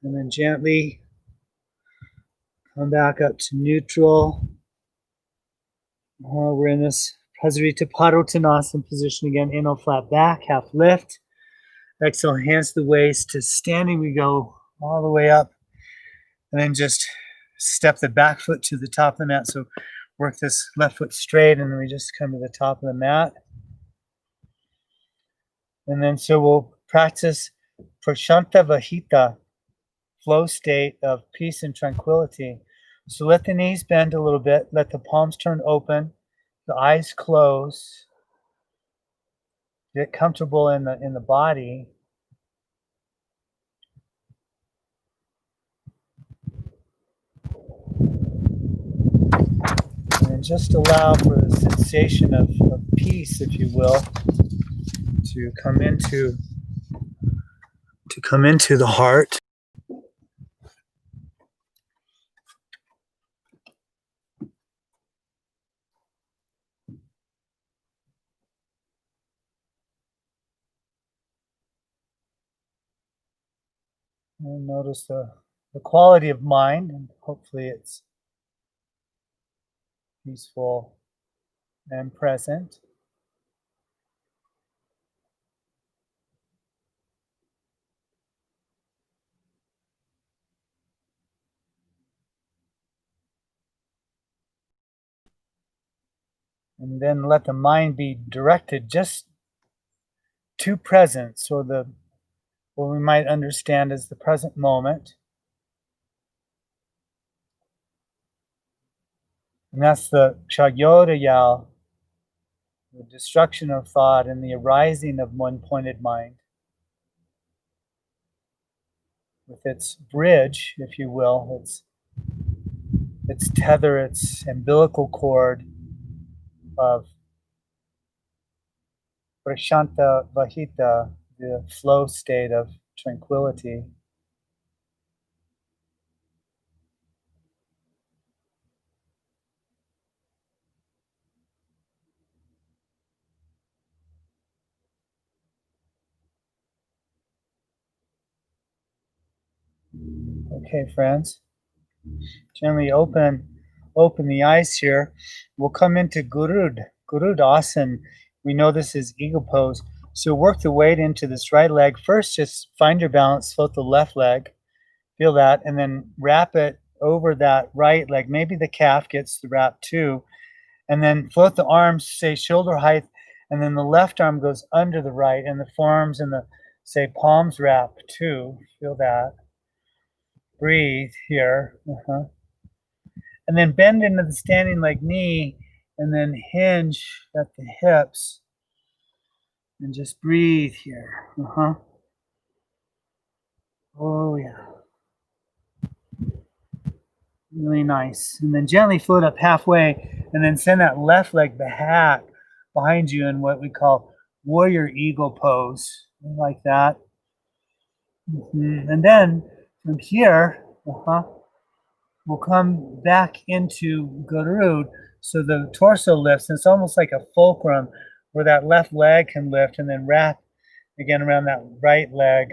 And then gently come back up to neutral. We're in this Prasarita Padottanasana position again. Inhale, flat back, half lift. Exhale, hands to the waist. To standing, we go all the way up. And then just step the back foot to the top of the mat. So work this left foot straight, and then we just come to the top of the mat. And then so we'll practice Prashanta Vahita, flow state of peace and tranquility. So let the knees bend a little bit. Let the palms turn open. The eyes close. Get comfortable in the body. And just allow for the sensation of peace, if you will, to come into the heart. And notice the quality of mind, and hopefully it's peaceful and present. And then let the mind be directed just to presence, or what we might understand as the present moment. And that's the Kshayodayau, the destruction of thought and the arising of one-pointed mind, with its bridge, if you will, its tether, its umbilical cord of Prashanta Vahita, the flow state of tranquility. Okay, friends, gently open the eyes here. We'll come into Gurudasana. We know this is eagle pose. So work the weight into this right leg. First, just find your balance, float the left leg, feel that, and then wrap it over that right leg. Maybe the calf gets the wrap too. And then float the arms, say shoulder height, and then the left arm goes under the right, and the forearms and the, say, palms wrap too. Feel that. Breathe here. And then bend into the standing leg knee, and then hinge at the hips. And just breathe here. Oh, yeah. Really nice. And then gently float up halfway, and then send that left leg back behind you in what we call warrior eagle pose. Like that. And then from here, we'll come back into Garud. So the torso lifts, and it's almost like a fulcrum where that left leg can lift, and then wrap again around that right leg.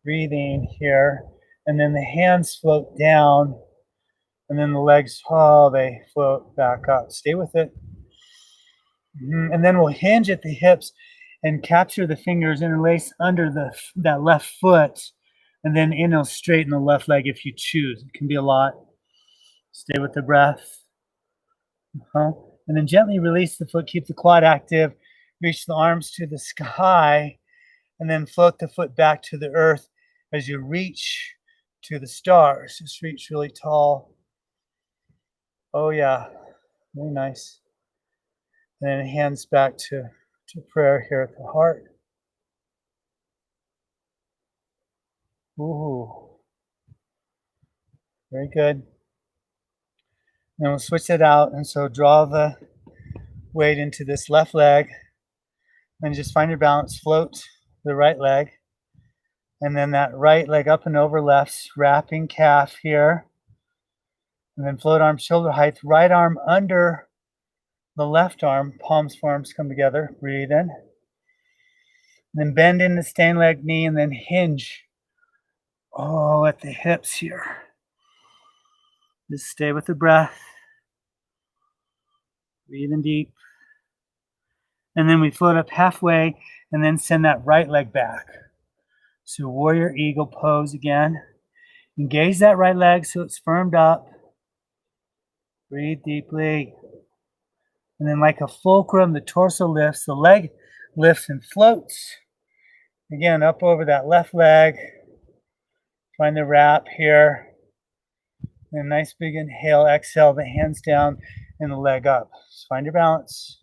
Breathing here. And then the hands float down, and then the legs, they float back up. Stay with it. And then we'll hinge at the hips and capture the fingers, interlace under that left foot, and then straighten the left leg if you choose. It can be a lot. Stay with the breath. And then gently release the foot, keep the quad active, reach the arms to the sky, and then float the foot back to the earth as you reach to the stars. Just reach really tall. Oh yeah, very nice. And then hands back to prayer here at the heart. Ooh, very good. Then we'll switch it out, and so draw the weight into this left leg, and just find your balance. Float the right leg, and then that right leg up and over left, wrapping calf here, and then float arm shoulder height, right arm under the left arm, palms, forearms come together. Breathe in. Then bend in the stand leg knee, and then hinge at the hips here. Just stay with the breath. Breathe in deep. And then we float up halfway, and then send that right leg back. So warrior eagle pose again. Engage that right leg so it's firmed up. Breathe deeply. And then like a fulcrum, the torso lifts, the leg lifts and floats. Again, up over that left leg. Find the wrap here. And a nice big inhale, exhale, the hands down and the leg up. Just find your balance.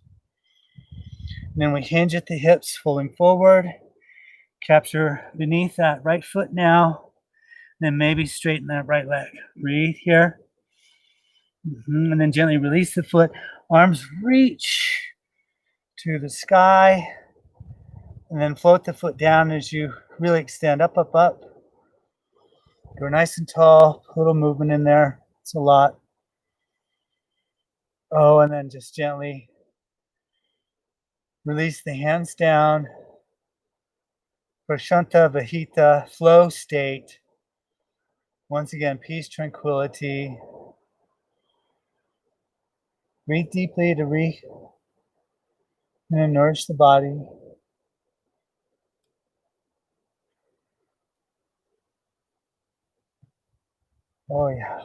And then we hinge at the hips, folding forward. Capture beneath that right foot now. Then maybe straighten that right leg. Breathe here. And then gently release the foot. Arms reach to the sky. And then float the foot down as you really extend up, up, up. Go nice and tall. A little movement in there. It's a lot. And then just gently release the hands down. Prashanta Vahita, flow state. Once again, peace, tranquility. Breathe deeply to nourish the body. Oh yeah.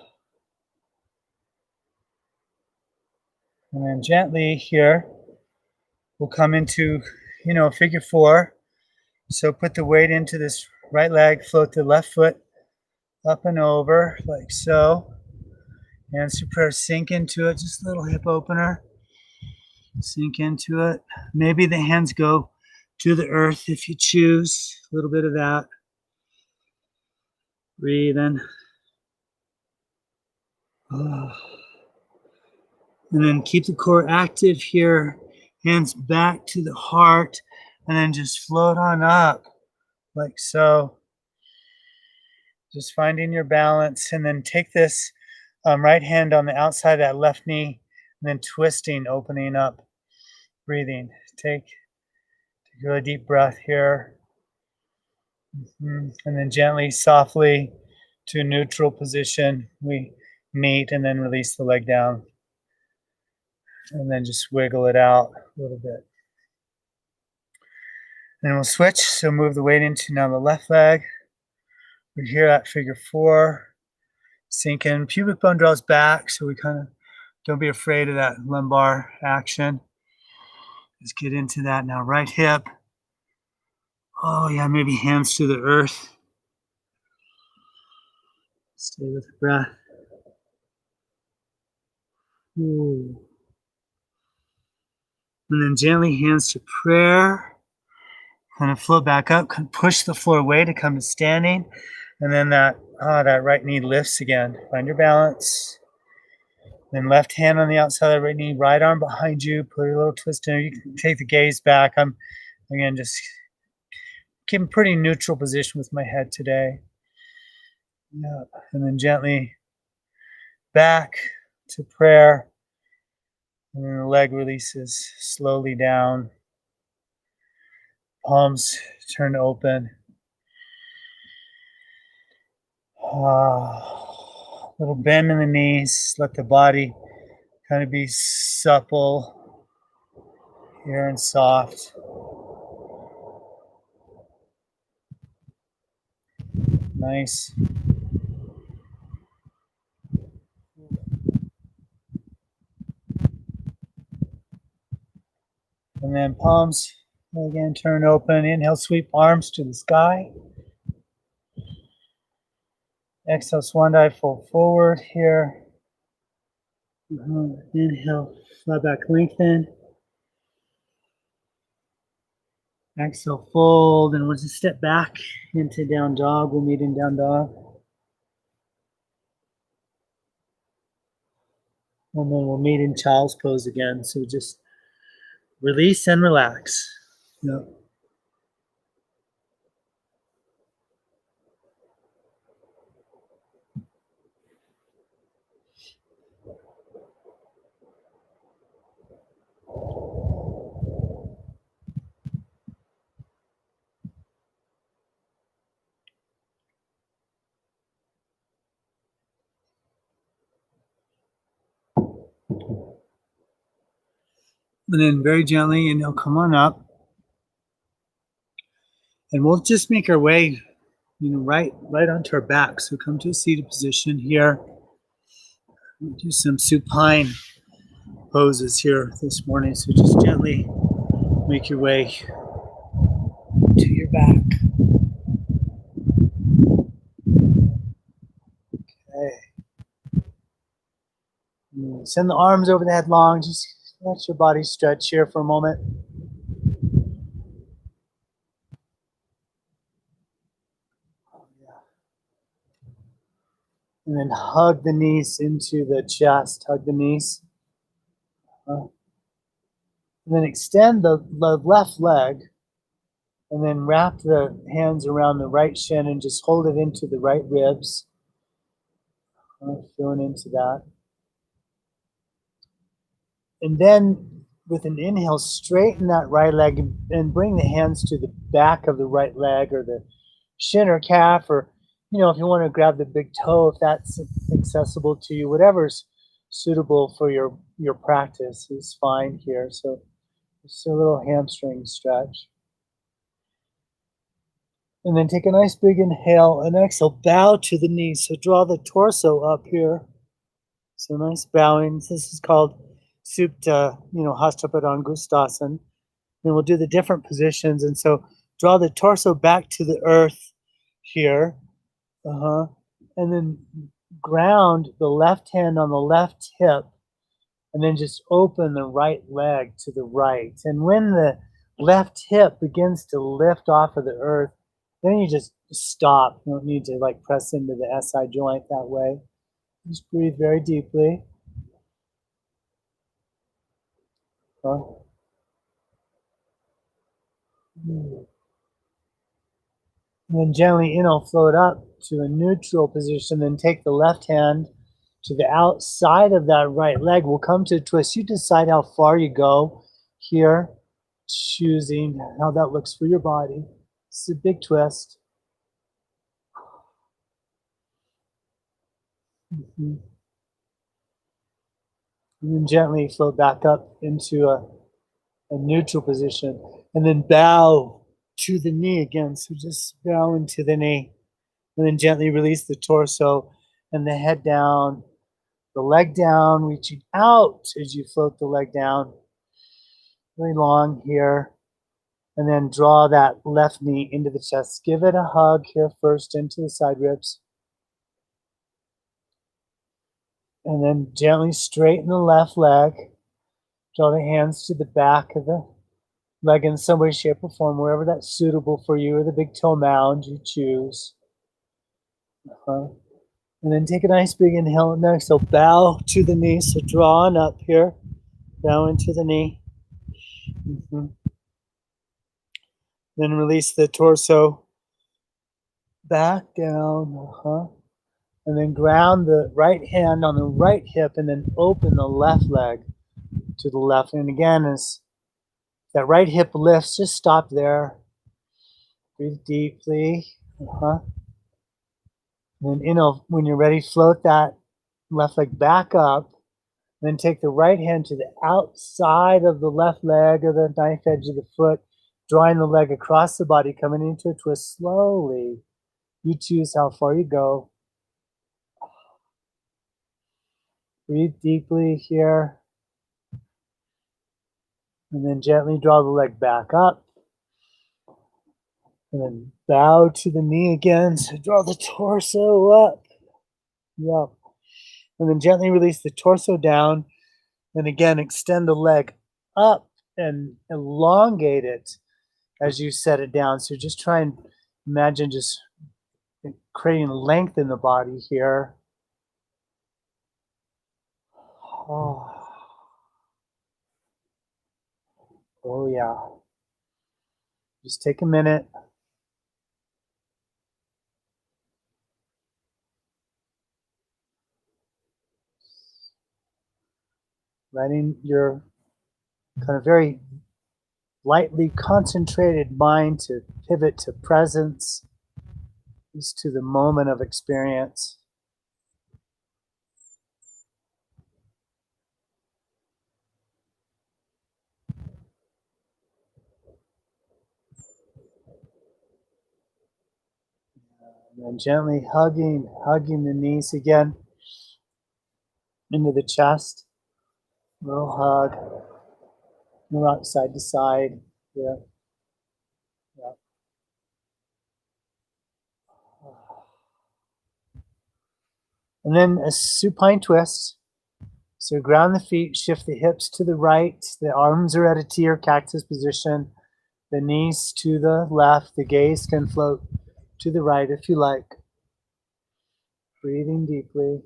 And then gently here, we'll come into, figure 4. So put the weight into this right leg, float the left foot up and over, like so. Hands to prayer, sink into it, just a little hip opener. Sink into it. Maybe the hands go to the earth if you choose. A little bit of that. Breathe in. And then keep the core active here. Hands back to the heart. And then just float on up, like so. Just finding your balance. And then take this right hand on the outside of that left knee. And then twisting, opening up, breathing. Take a really deep breath here. And then gently, softly to a neutral position. We meet and then release the leg down. And then just wiggle it out a little bit. Then we'll switch. So move the weight into now the left leg. We're here at figure 4. Sink in. Pubic bone draws back. So we kind of don't be afraid of that lumbar action. Let's get into that now. Right hip. Oh, yeah, maybe hands to the earth. Stay with the breath. Ooh. And then gently hands to prayer. Kind of float back up. Push the floor away to come to standing. And then that right knee lifts again. Find your balance. Then left hand on the outside of the right knee. Right arm behind you. Put a little twist in. You can take the gaze back. I'm, again, just keeping pretty neutral position with my head today. Yeah. And then gently back to prayer. And then the leg releases slowly down. Palms turn open. Little bend in the knees. Let the body kind of be supple here and soft. Nice. And then palms again turn open. Inhale, sweep arms to the sky. Exhale, swan dive, fold forward here. Inhale, flat back, lengthen. Exhale, fold, and we'll just step back into down dog. We'll meet in down dog. And then we'll meet in child's pose again. So just release and relax. Yep. And then very gently, and he'll come on up. And we'll just make our way, right onto our back. So come to a seated position here. We'll do some supine poses here this morning. So just gently make your way to your back. Okay. Send the arms over the head long. Just let your body stretch here for a moment. And then hug the knees into the chest. Hug the knees. And then extend the left leg. And then wrap the hands around the right shin and just hold it into the right ribs. Feeling into that. And then with an inhale, straighten that right leg and bring the hands to the back of the right leg or the shin or calf, or, if you want to grab the big toe, if that's accessible to you, whatever's suitable for your practice is fine here. So just a little hamstring stretch. And then take a nice big inhale and exhale, bow to the knees. So draw the torso up here. So nice bowing. This is called Supta, Hastapadangstasana. Then we'll do the different positions. And so draw the torso back to the earth here. And then ground the left hand on the left hip. And then just open the right leg to the right. And when the left hip begins to lift off of the earth, then you just stop. You don't need to like press into the SI joint that way. Just breathe very deeply. And then gently float up to a neutral position. Then take the left hand to the outside of that right leg. We'll come to a twist. You decide how far you go here, choosing how that looks for your body. It's a big twist. And then gently float back up into a neutral position. And then bow to the knee again. So just bow into the knee. And then gently release the torso and the head down, the leg down, reaching out as you float the leg down. Very long here. And then draw that left knee into the chest. Give it a hug here first into the side ribs. And then gently straighten the left leg. Draw the hands to the back of the leg in some way, shape, or form, wherever that's suitable for you, or the big toe mound you choose. And then take a nice big inhale and exhale. Bow to the knee. So draw on up here. Bow into the knee. Then release the torso back down. And then ground the right hand on the right hip and then open the left leg to the left. And again, as that right hip lifts, just stop there. Breathe deeply. And then when you're ready, float that left leg back up. Then take the right hand to the outside of the left leg or the knife edge of the foot, drawing the leg across the body, coming into a twist slowly. You choose how far you go. Breathe deeply here. And then gently draw the leg back up. And then bow to the knee again. So draw the torso up. Yep. And then gently release the torso down. And again, extend the leg up and elongate it as you set it down. So just try and imagine just creating length in the body here. Oh yeah. Just take a minute. Letting your kind of very lightly concentrated mind to pivot to presence, just to the moment of experience. And then gently hugging the knees again into the chest. Little hug. Rock side to side. Yeah. Yeah. And then a supine twist. So ground the feet, shift the hips to the right. The arms are at a T or cactus position. The knees to the left. The gaze can float to the right if you like. Breathing deeply.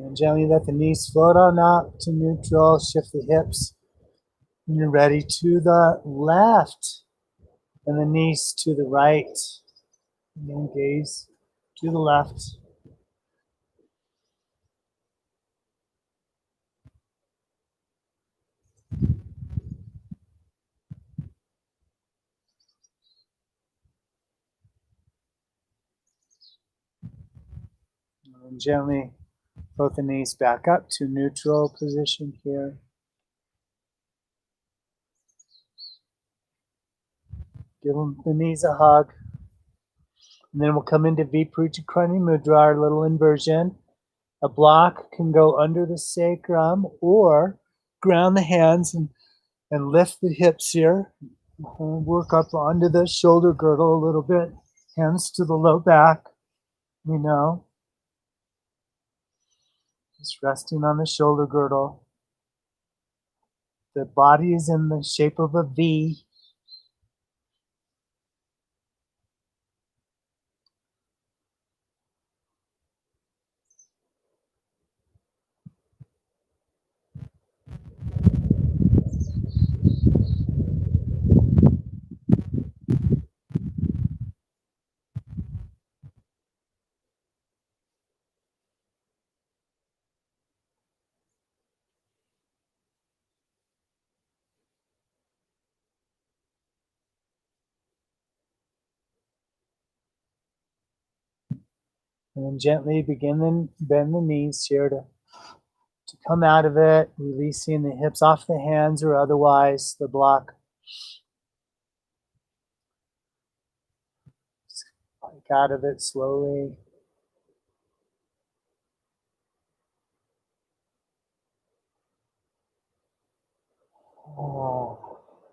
And gently let the knees float on up to neutral. Shift the hips. And you're ready to the left. And the knees to the right. And then gaze to the left. And gently float the knees back up to neutral position here. Give the knees a hug. And then we'll come into Viparuchakrani Mudra, our little inversion. A block can go under the sacrum or ground the hands and lift the hips here. Work up onto the shoulder girdle a little bit. Hands to the low back, just resting on the shoulder girdle. The body is in the shape of a V. And then gently bend the knees here to come out of it, releasing the hips off the hands or otherwise the block. Break out of it slowly.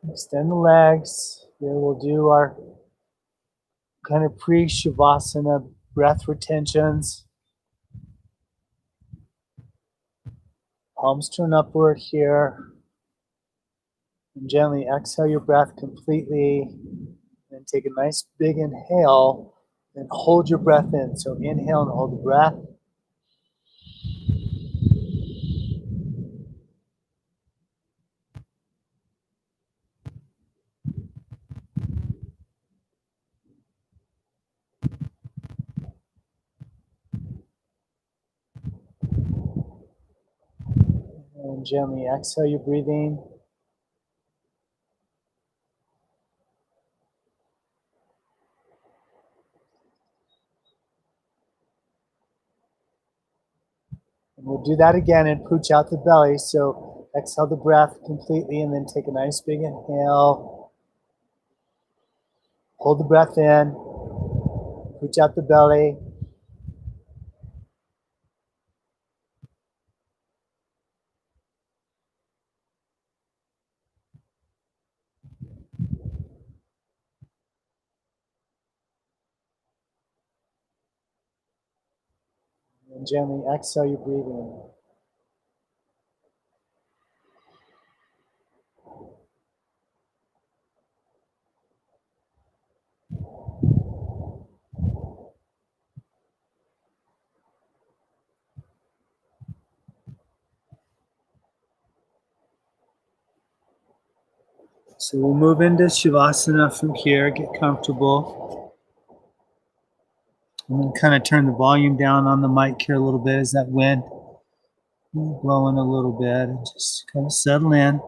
Extend the legs. Here we'll do our kind of pre-shavasana breath retentions. Palms turn upward here. And gently exhale your breath completely. And take a nice big inhale and hold your breath in. So inhale and hold the breath. And gently exhale your breathing. And we'll do that again and pooch out the belly. So exhale the breath completely and then take a nice big inhale. Hold the breath in. Pooch out the belly. And gently exhale your breathing. So we'll move into Shavasana from here, get comfortable. And then kind of turn the volume down on the mic here a little bit as that wind blowing a little bit and just kind of settle in.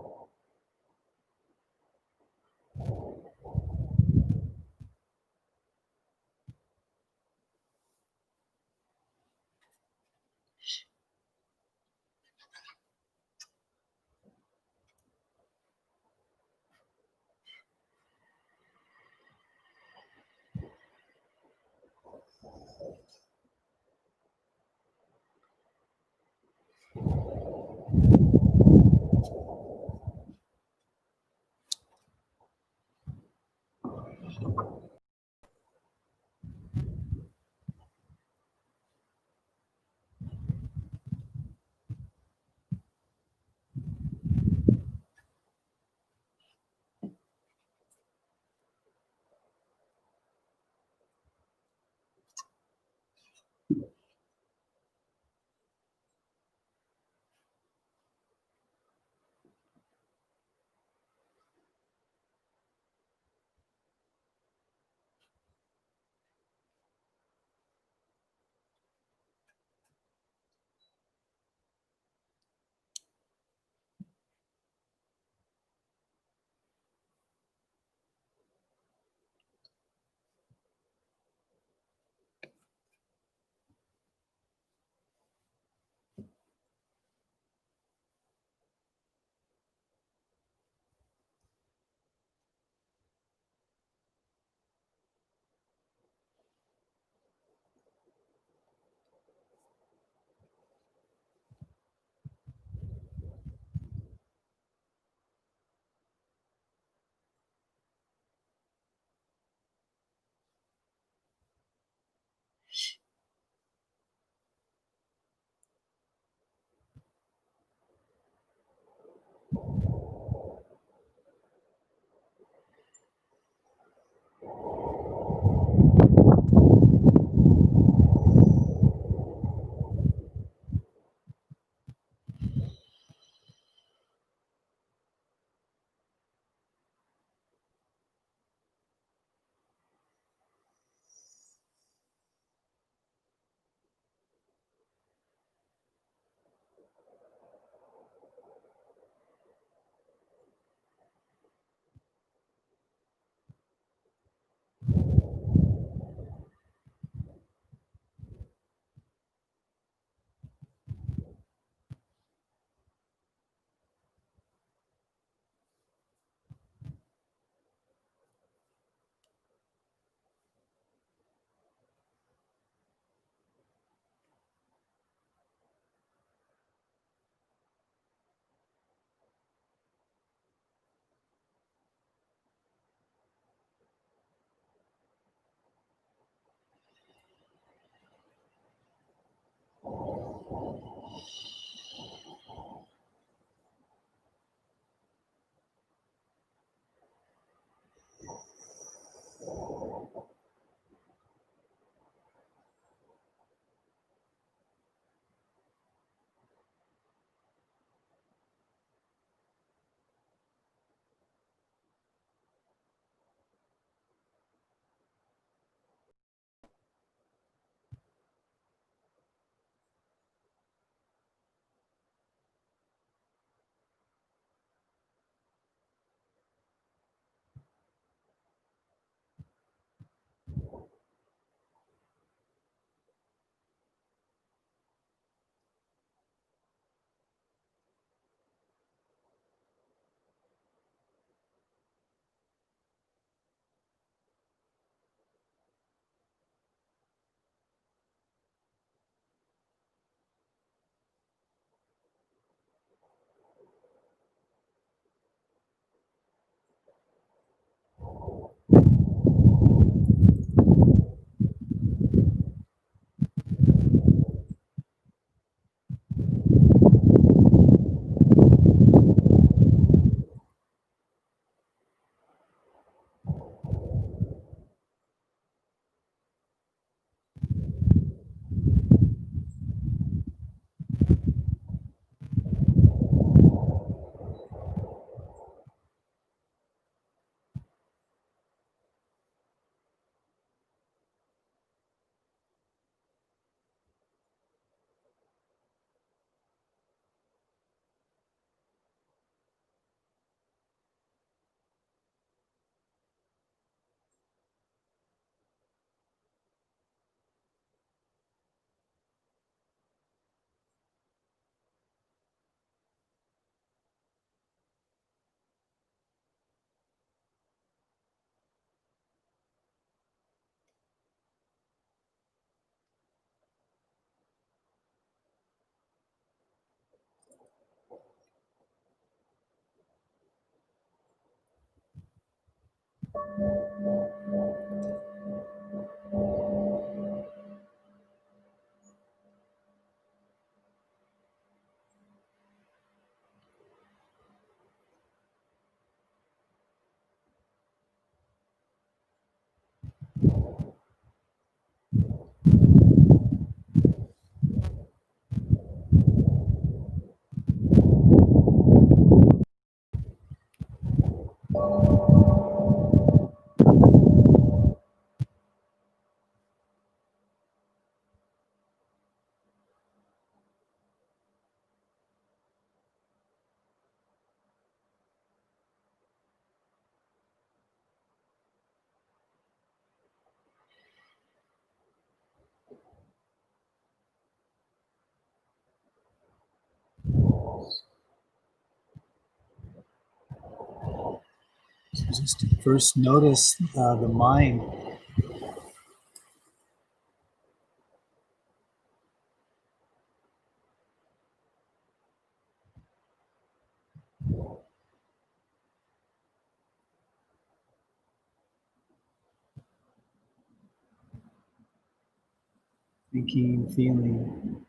So just to first notice the mind. Thinking, feeling.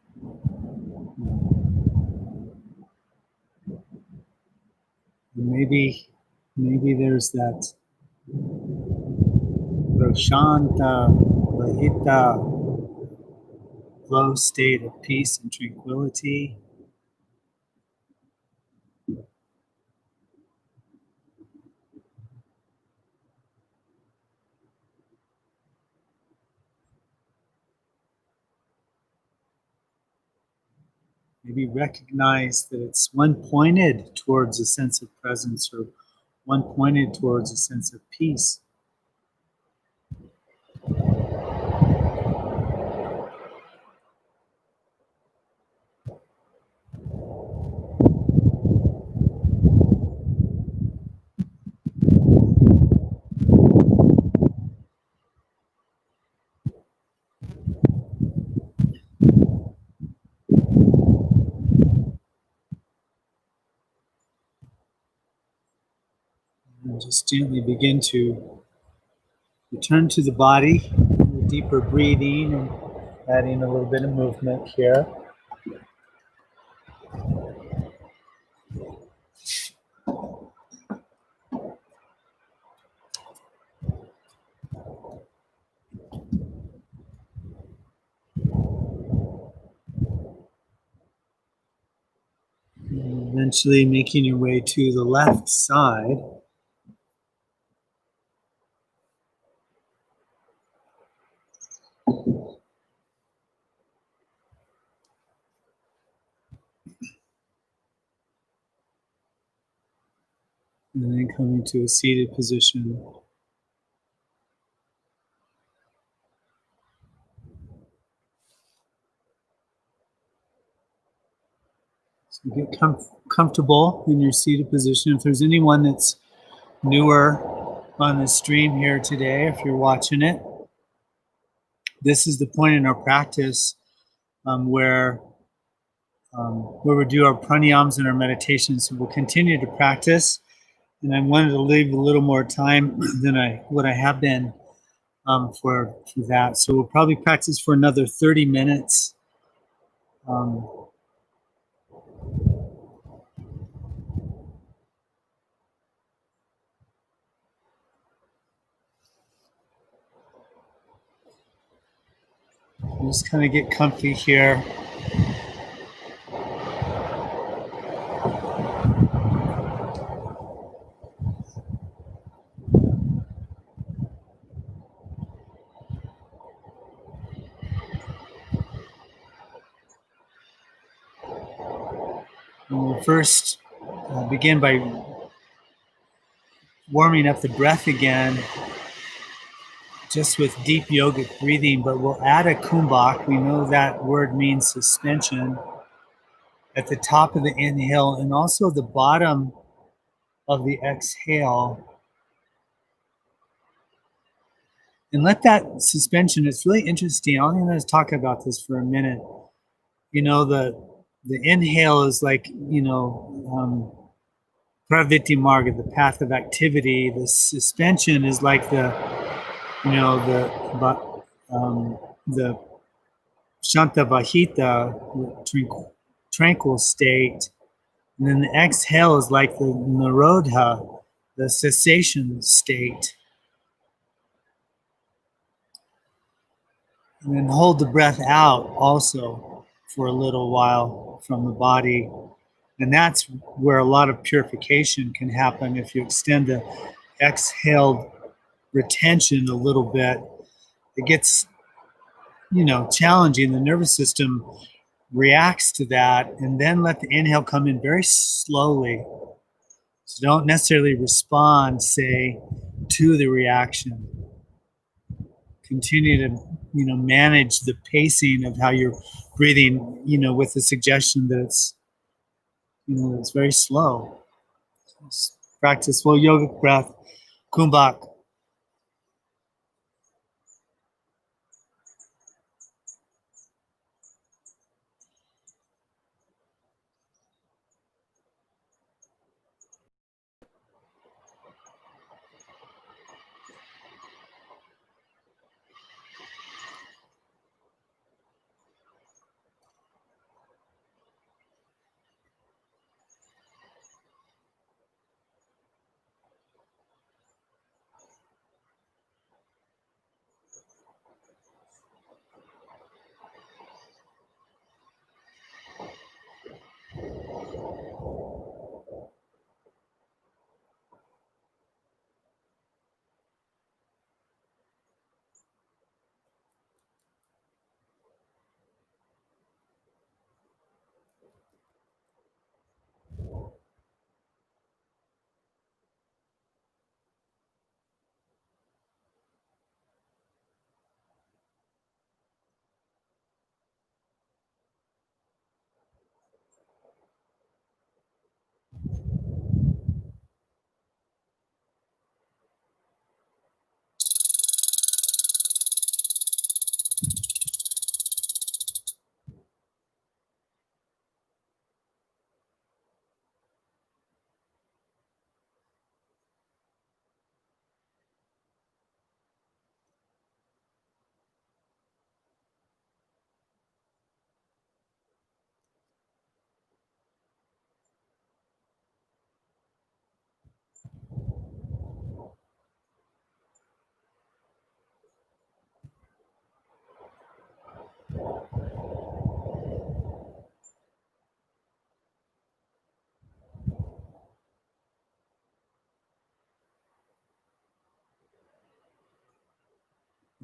Maybe there's that prashanta, lahita, flow state of peace and tranquility. Maybe recognize that it's one pointed towards a sense of presence or one pointed towards a sense of peace. And just gently begin to return to the body, deeper breathing and adding a little bit of movement here. And eventually making your way to the left side. And then coming to a seated position. So get comfortable in your seated position. If there's anyone that's newer on the stream here today, if you're watching it, this is the point in our practice where we do our pranayams and our meditations. So we'll continue to practice. And I wanted to leave a little more time than what I have been for that. So we'll probably practice for another 30 minutes. Just kind of get comfy here. And we'll first begin by warming up the breath again, just with deep yogic breathing, but we'll add a kumbhak. We know that word means suspension at the top of the inhale and also the bottom of the exhale. And let that suspension, it's really interesting. I'm going to talk about this for a minute. You know, the inhale is like, Pravritti Marga, the path of activity. The suspension is like the, you know, the Shanta Vahita, the tranquil state. And then the exhale is like the Nirodha, the cessation state. And then hold the breath out also for a little while from the body. And that's where a lot of purification can happen if you extend the exhaled retention a little bit. It gets, challenging. The nervous system reacts to that, and then let the inhale come in very slowly. So don't necessarily respond, say, to the reaction. Continue to, manage the pacing of how you're breathing, with the suggestion that it's very slow. Just practice full yogic breath, kumbhak.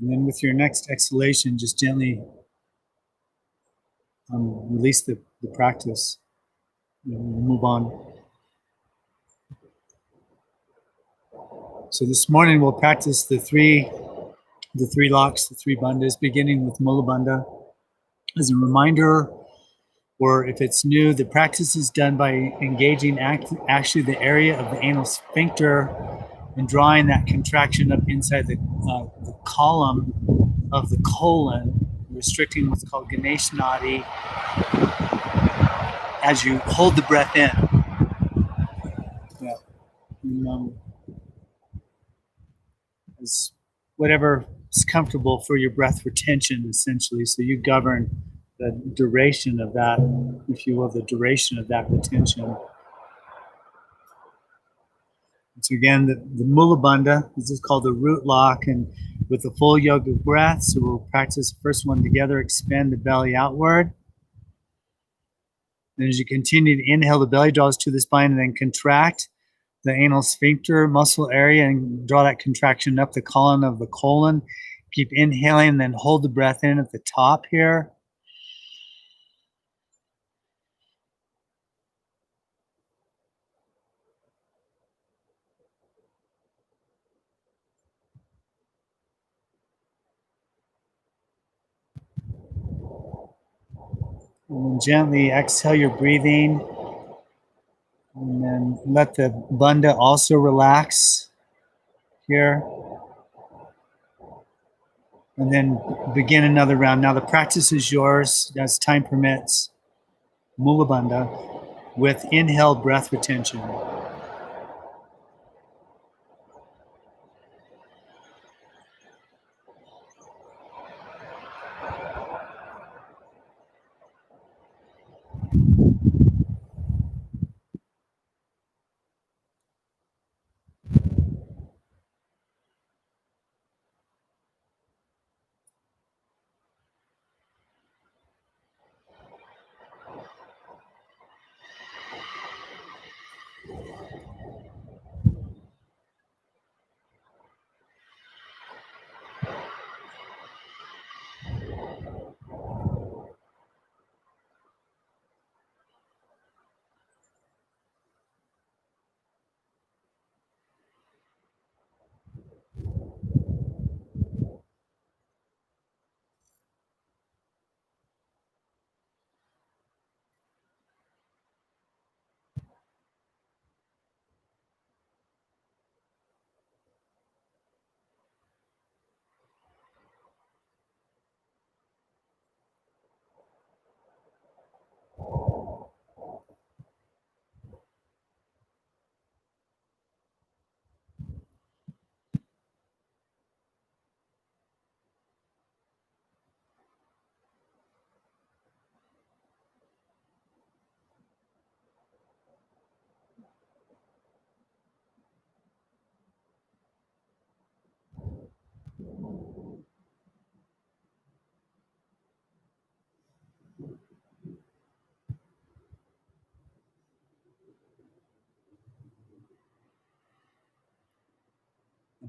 And then with your next exhalation, just gently release the practice. Move on. So this morning we'll practice the three locks, the three bandhas, beginning with Mula Bandha. As a reminder, or if it's new, the practice is done by engaging actually the area of the anal sphincter and drawing that contraction up inside the column of the colon, restricting what's called Ganesh Nadi as you hold the breath in. Yeah. As whatever is comfortable for your breath retention, essentially. So you govern the duration of that, if you will, the duration of that retention. So again, the Mula Bandha, this is called the root lock, and with the full yogic breath. So we'll practice the first one together, expand the belly outward. And as you continue to inhale, the belly draws to the spine, and then contract the anal sphincter muscle area and draw that contraction up the column of the colon. Keep inhaling, and then hold the breath in at the top here. And then gently exhale your breathing. And then let the bandha also relax here. And then begin another round. Now the practice is yours as time permits. Mula Bandha with inhale breath retention.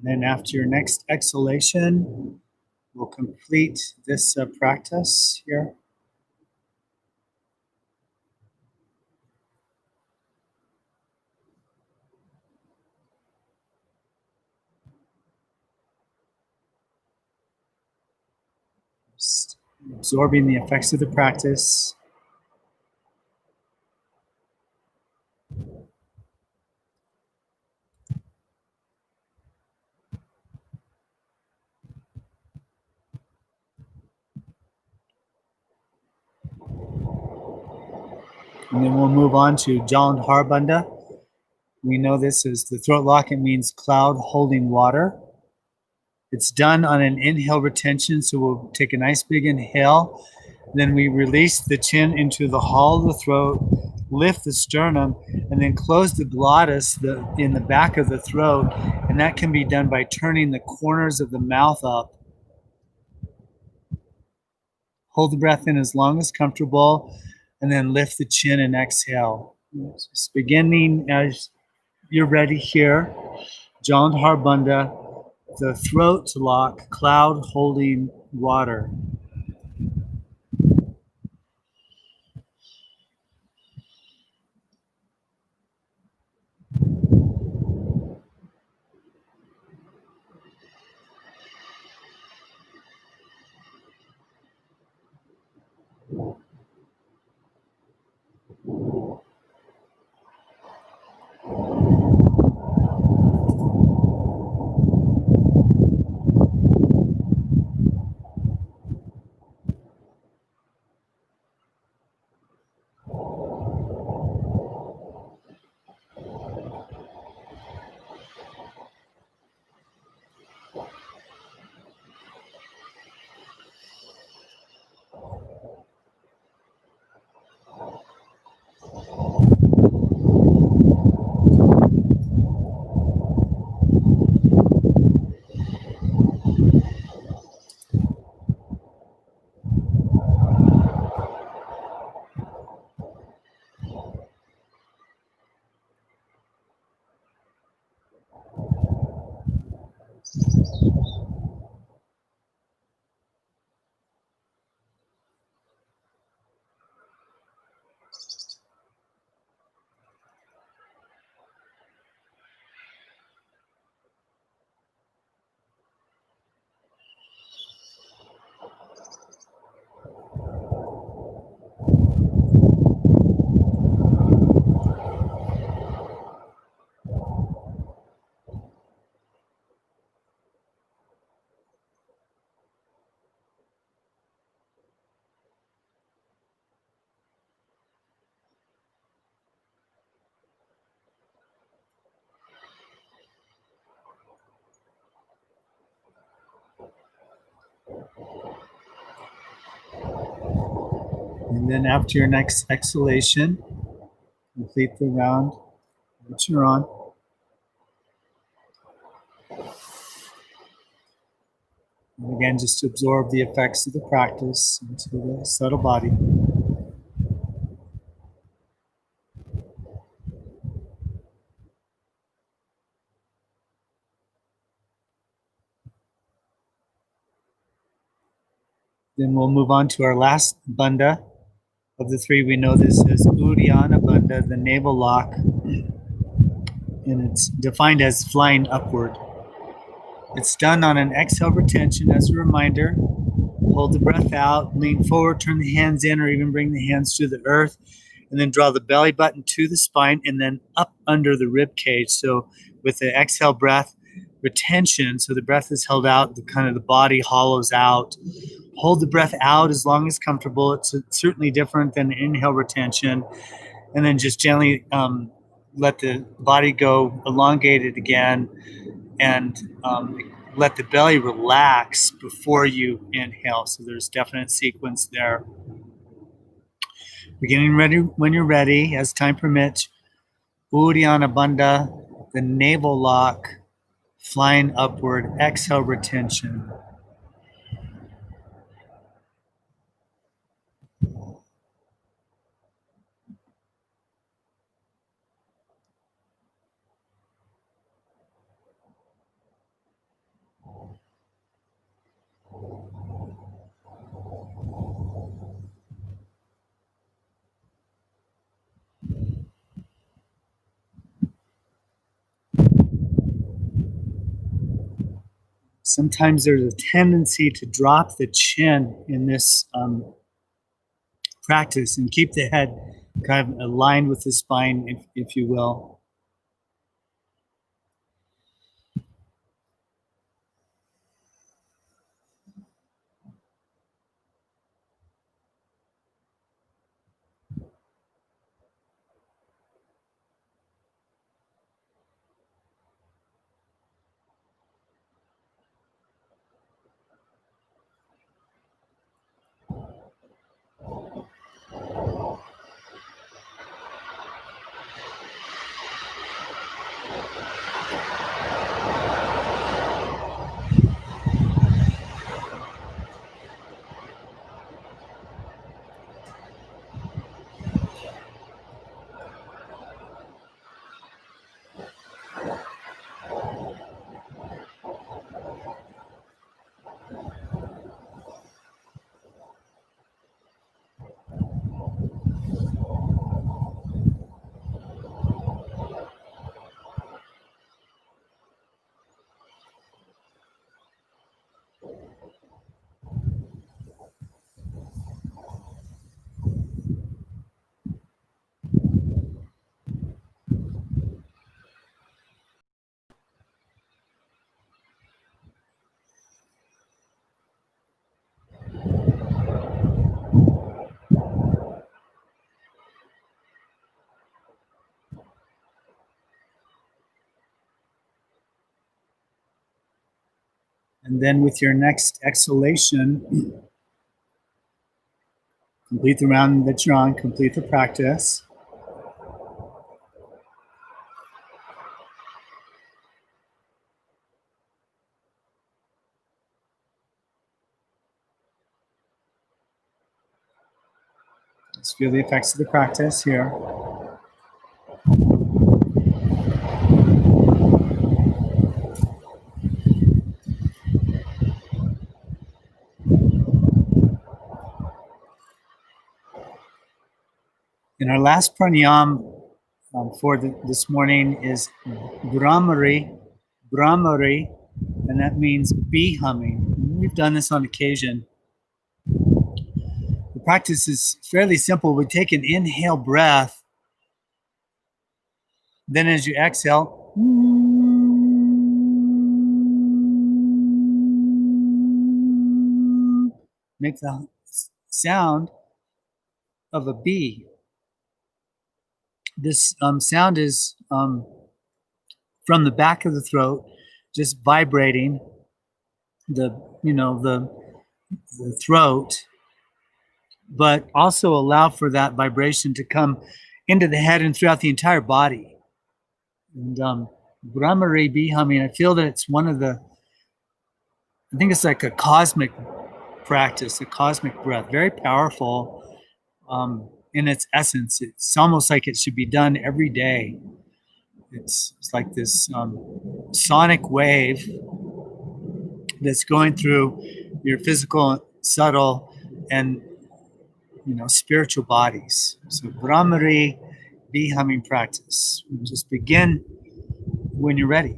Then after your next exhalation, we'll complete this practice here. Just absorbing the effects of the practice. And then we'll move on to Jalandhar Bandha. We know this as the throat lock. It means cloud holding water. It's done on an inhale retention. So we'll take a nice big inhale. Then we release the chin into the hollow of the throat, lift the sternum, and then close the glottis in the back of the throat. And that can be done by turning the corners of the mouth up. Hold the breath in as long as comfortable, and then lift the chin and exhale. Just beginning as you're ready here. Jalandhar Bandha, the throat lock, cloud holding water. And then after your next exhalation, complete the round that you're on. And again, just to absorb the effects of the practice into the subtle body. Then we'll move on to our last bandha. Of the three, we know this as Uddiyana Bandha, the navel lock, and it's defined as flying upward. It's done on an exhale retention as a reminder. Hold the breath out, lean forward, turn the hands in, or even bring the hands to the earth, and then draw the belly button to the spine and then up under the rib cage. So with the exhale breath, retention, so the breath is held out, the body hollows out. Hold the breath out as long as comfortable. It's certainly different than inhale retention. And then just gently let the body go elongated again, and let the belly relax before you inhale. So there's definite sequence there. Beginning ready when you're ready, as time permits. Uddiyana Bandha, the navel lock, flying upward, exhale retention. Sometimes there's a tendency to drop the chin in this practice and keep the head kind of aligned with the spine, if you will. And then with your next exhalation, complete the round that you're on, complete the practice. Let's feel the effects of the practice here. And our last pranayam for this morning is Brahmari, and that means bee humming. We've done this on occasion. The practice is fairly simple. We take an inhale breath, then as you exhale, make the sound of a bee. This sound is from the back of the throat, just vibrating the throat, but also allow for that vibration to come into the head and throughout the entire body. And Brahmari bee humming, I feel that it's I think it's like a cosmic practice, a cosmic breath, very powerful in its essence. It's almost like it should be done every day. It's like this sonic wave that's going through your physical, subtle, and spiritual bodies. So Brahmari bee humming practice. Just begin when you're ready.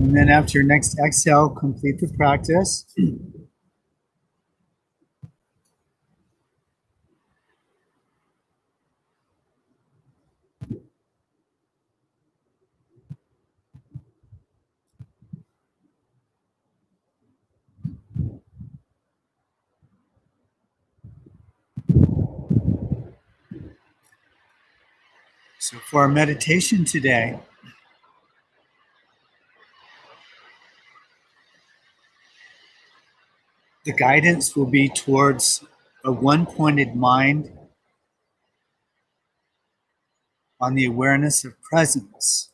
And then after your next exhale, complete the practice. So for our meditation today, the guidance will be towards a one-pointed mind on the awareness of presence.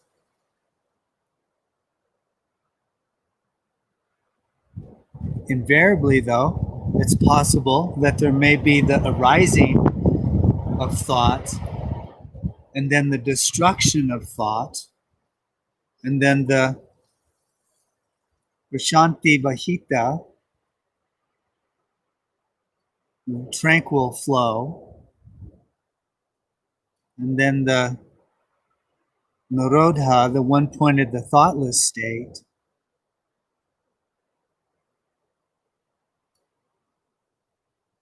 Invariably, though, it's possible that there may be the arising of thought, and then the destruction of thought, and then the Vishanti Vahita, tranquil flow, and then the Nirodha, the one-pointed, the thoughtless state.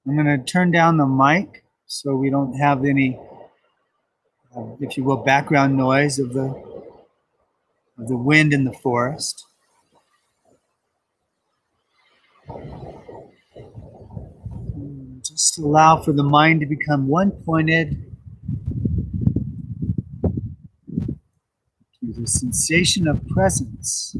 I'm going to turn down the mic so we don't have any, if you will, background noise of the wind in the forest. Just allow for the mind to become one-pointed to the sensation of presence.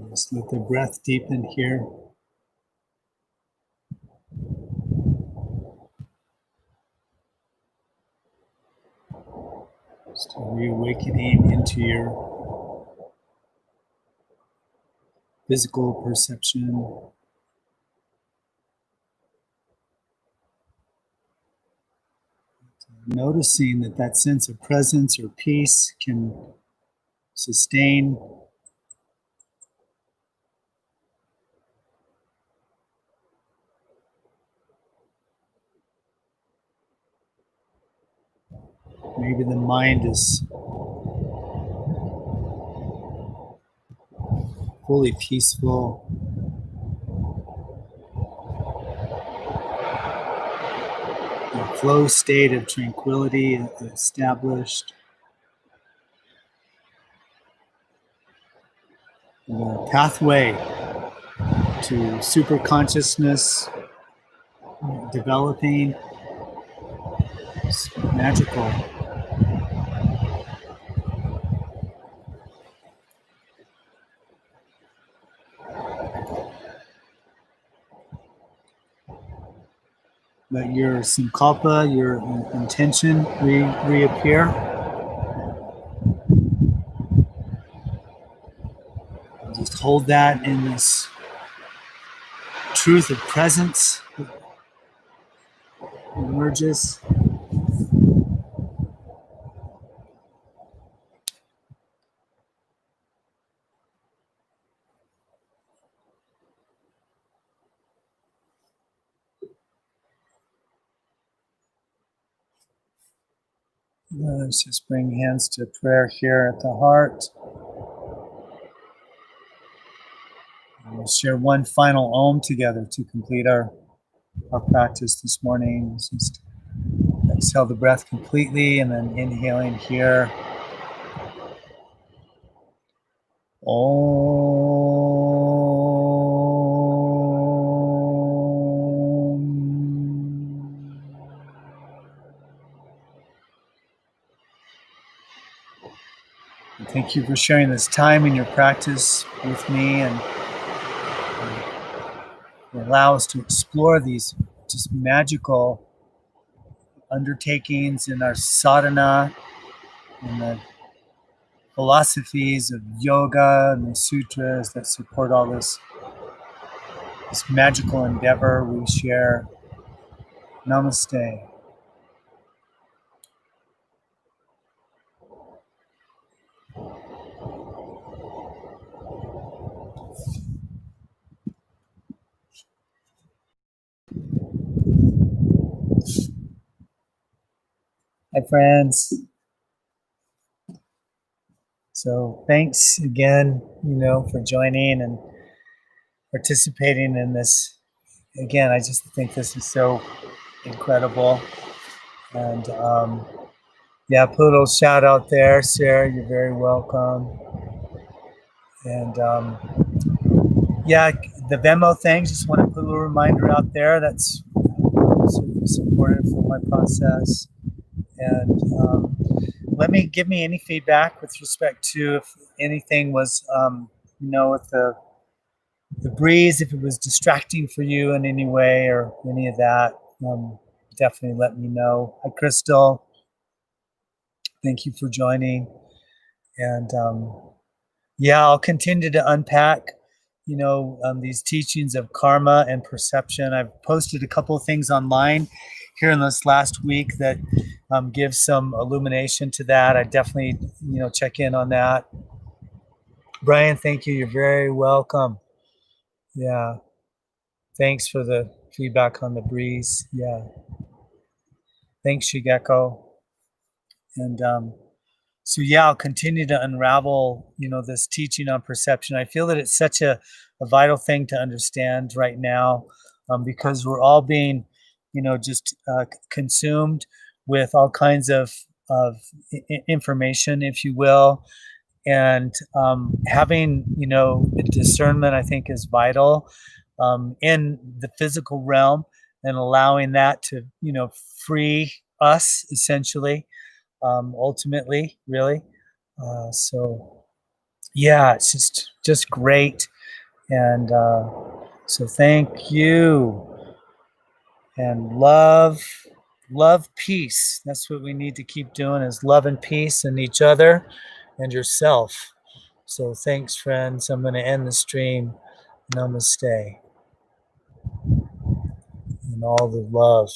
Just let the breath deepen here. Just reawakening into your physical perception. Noticing that sense of presence or peace can sustain. Maybe the mind is fully peaceful. The flow state of tranquility established. The pathway to super consciousness developing. It's magical. Let your sankalpa, your intention reappear. Just hold that in this truth of presence that emerges. Let's just bring hands to prayer here at the heart. And we'll share one final Om together to complete our practice this morning. Just exhale the breath completely and then inhaling here. Thank you for sharing this time in your practice with me and allow us to explore these just magical undertakings in our sadhana and the philosophies of yoga and the sutras that support all this magical endeavor we share. Namaste. Hi, friends. So thanks again, for joining and participating in this. Again, I just think this is so incredible. And yeah, put a little shout out there, Sarah. You're very welcome. And yeah, the Venmo thing, just want to put a little reminder out there. That's supportive for my process. And give me any feedback with respect to if anything was, with the breeze, if it was distracting for you in any way or any of that. Definitely let me know. Hi, Crystal. Thank you for joining. And yeah, I'll continue to unpack, these teachings of karma and perception. I've posted a couple of things online here in this last week that give some illumination to that. I definitely, check in on that. Brian, thank you. You're very welcome. Yeah. Thanks for the feedback on the breeze. Yeah. Thanks, Shigeko. And so yeah, I'll continue to unravel, this teaching on perception. I feel that it's such a vital thing to understand right now, because we're all being, just consumed with all kinds of information, if you will, and having, discernment, I think, is vital in the physical realm, and allowing that to, free us essentially. Ultimately, really. So yeah, it's just great. And so thank you. And love peace. That's what we need to keep doing, is love and peace in each other and yourself. So thanks, friends. I'm going to end the stream. Namaste. And all the love.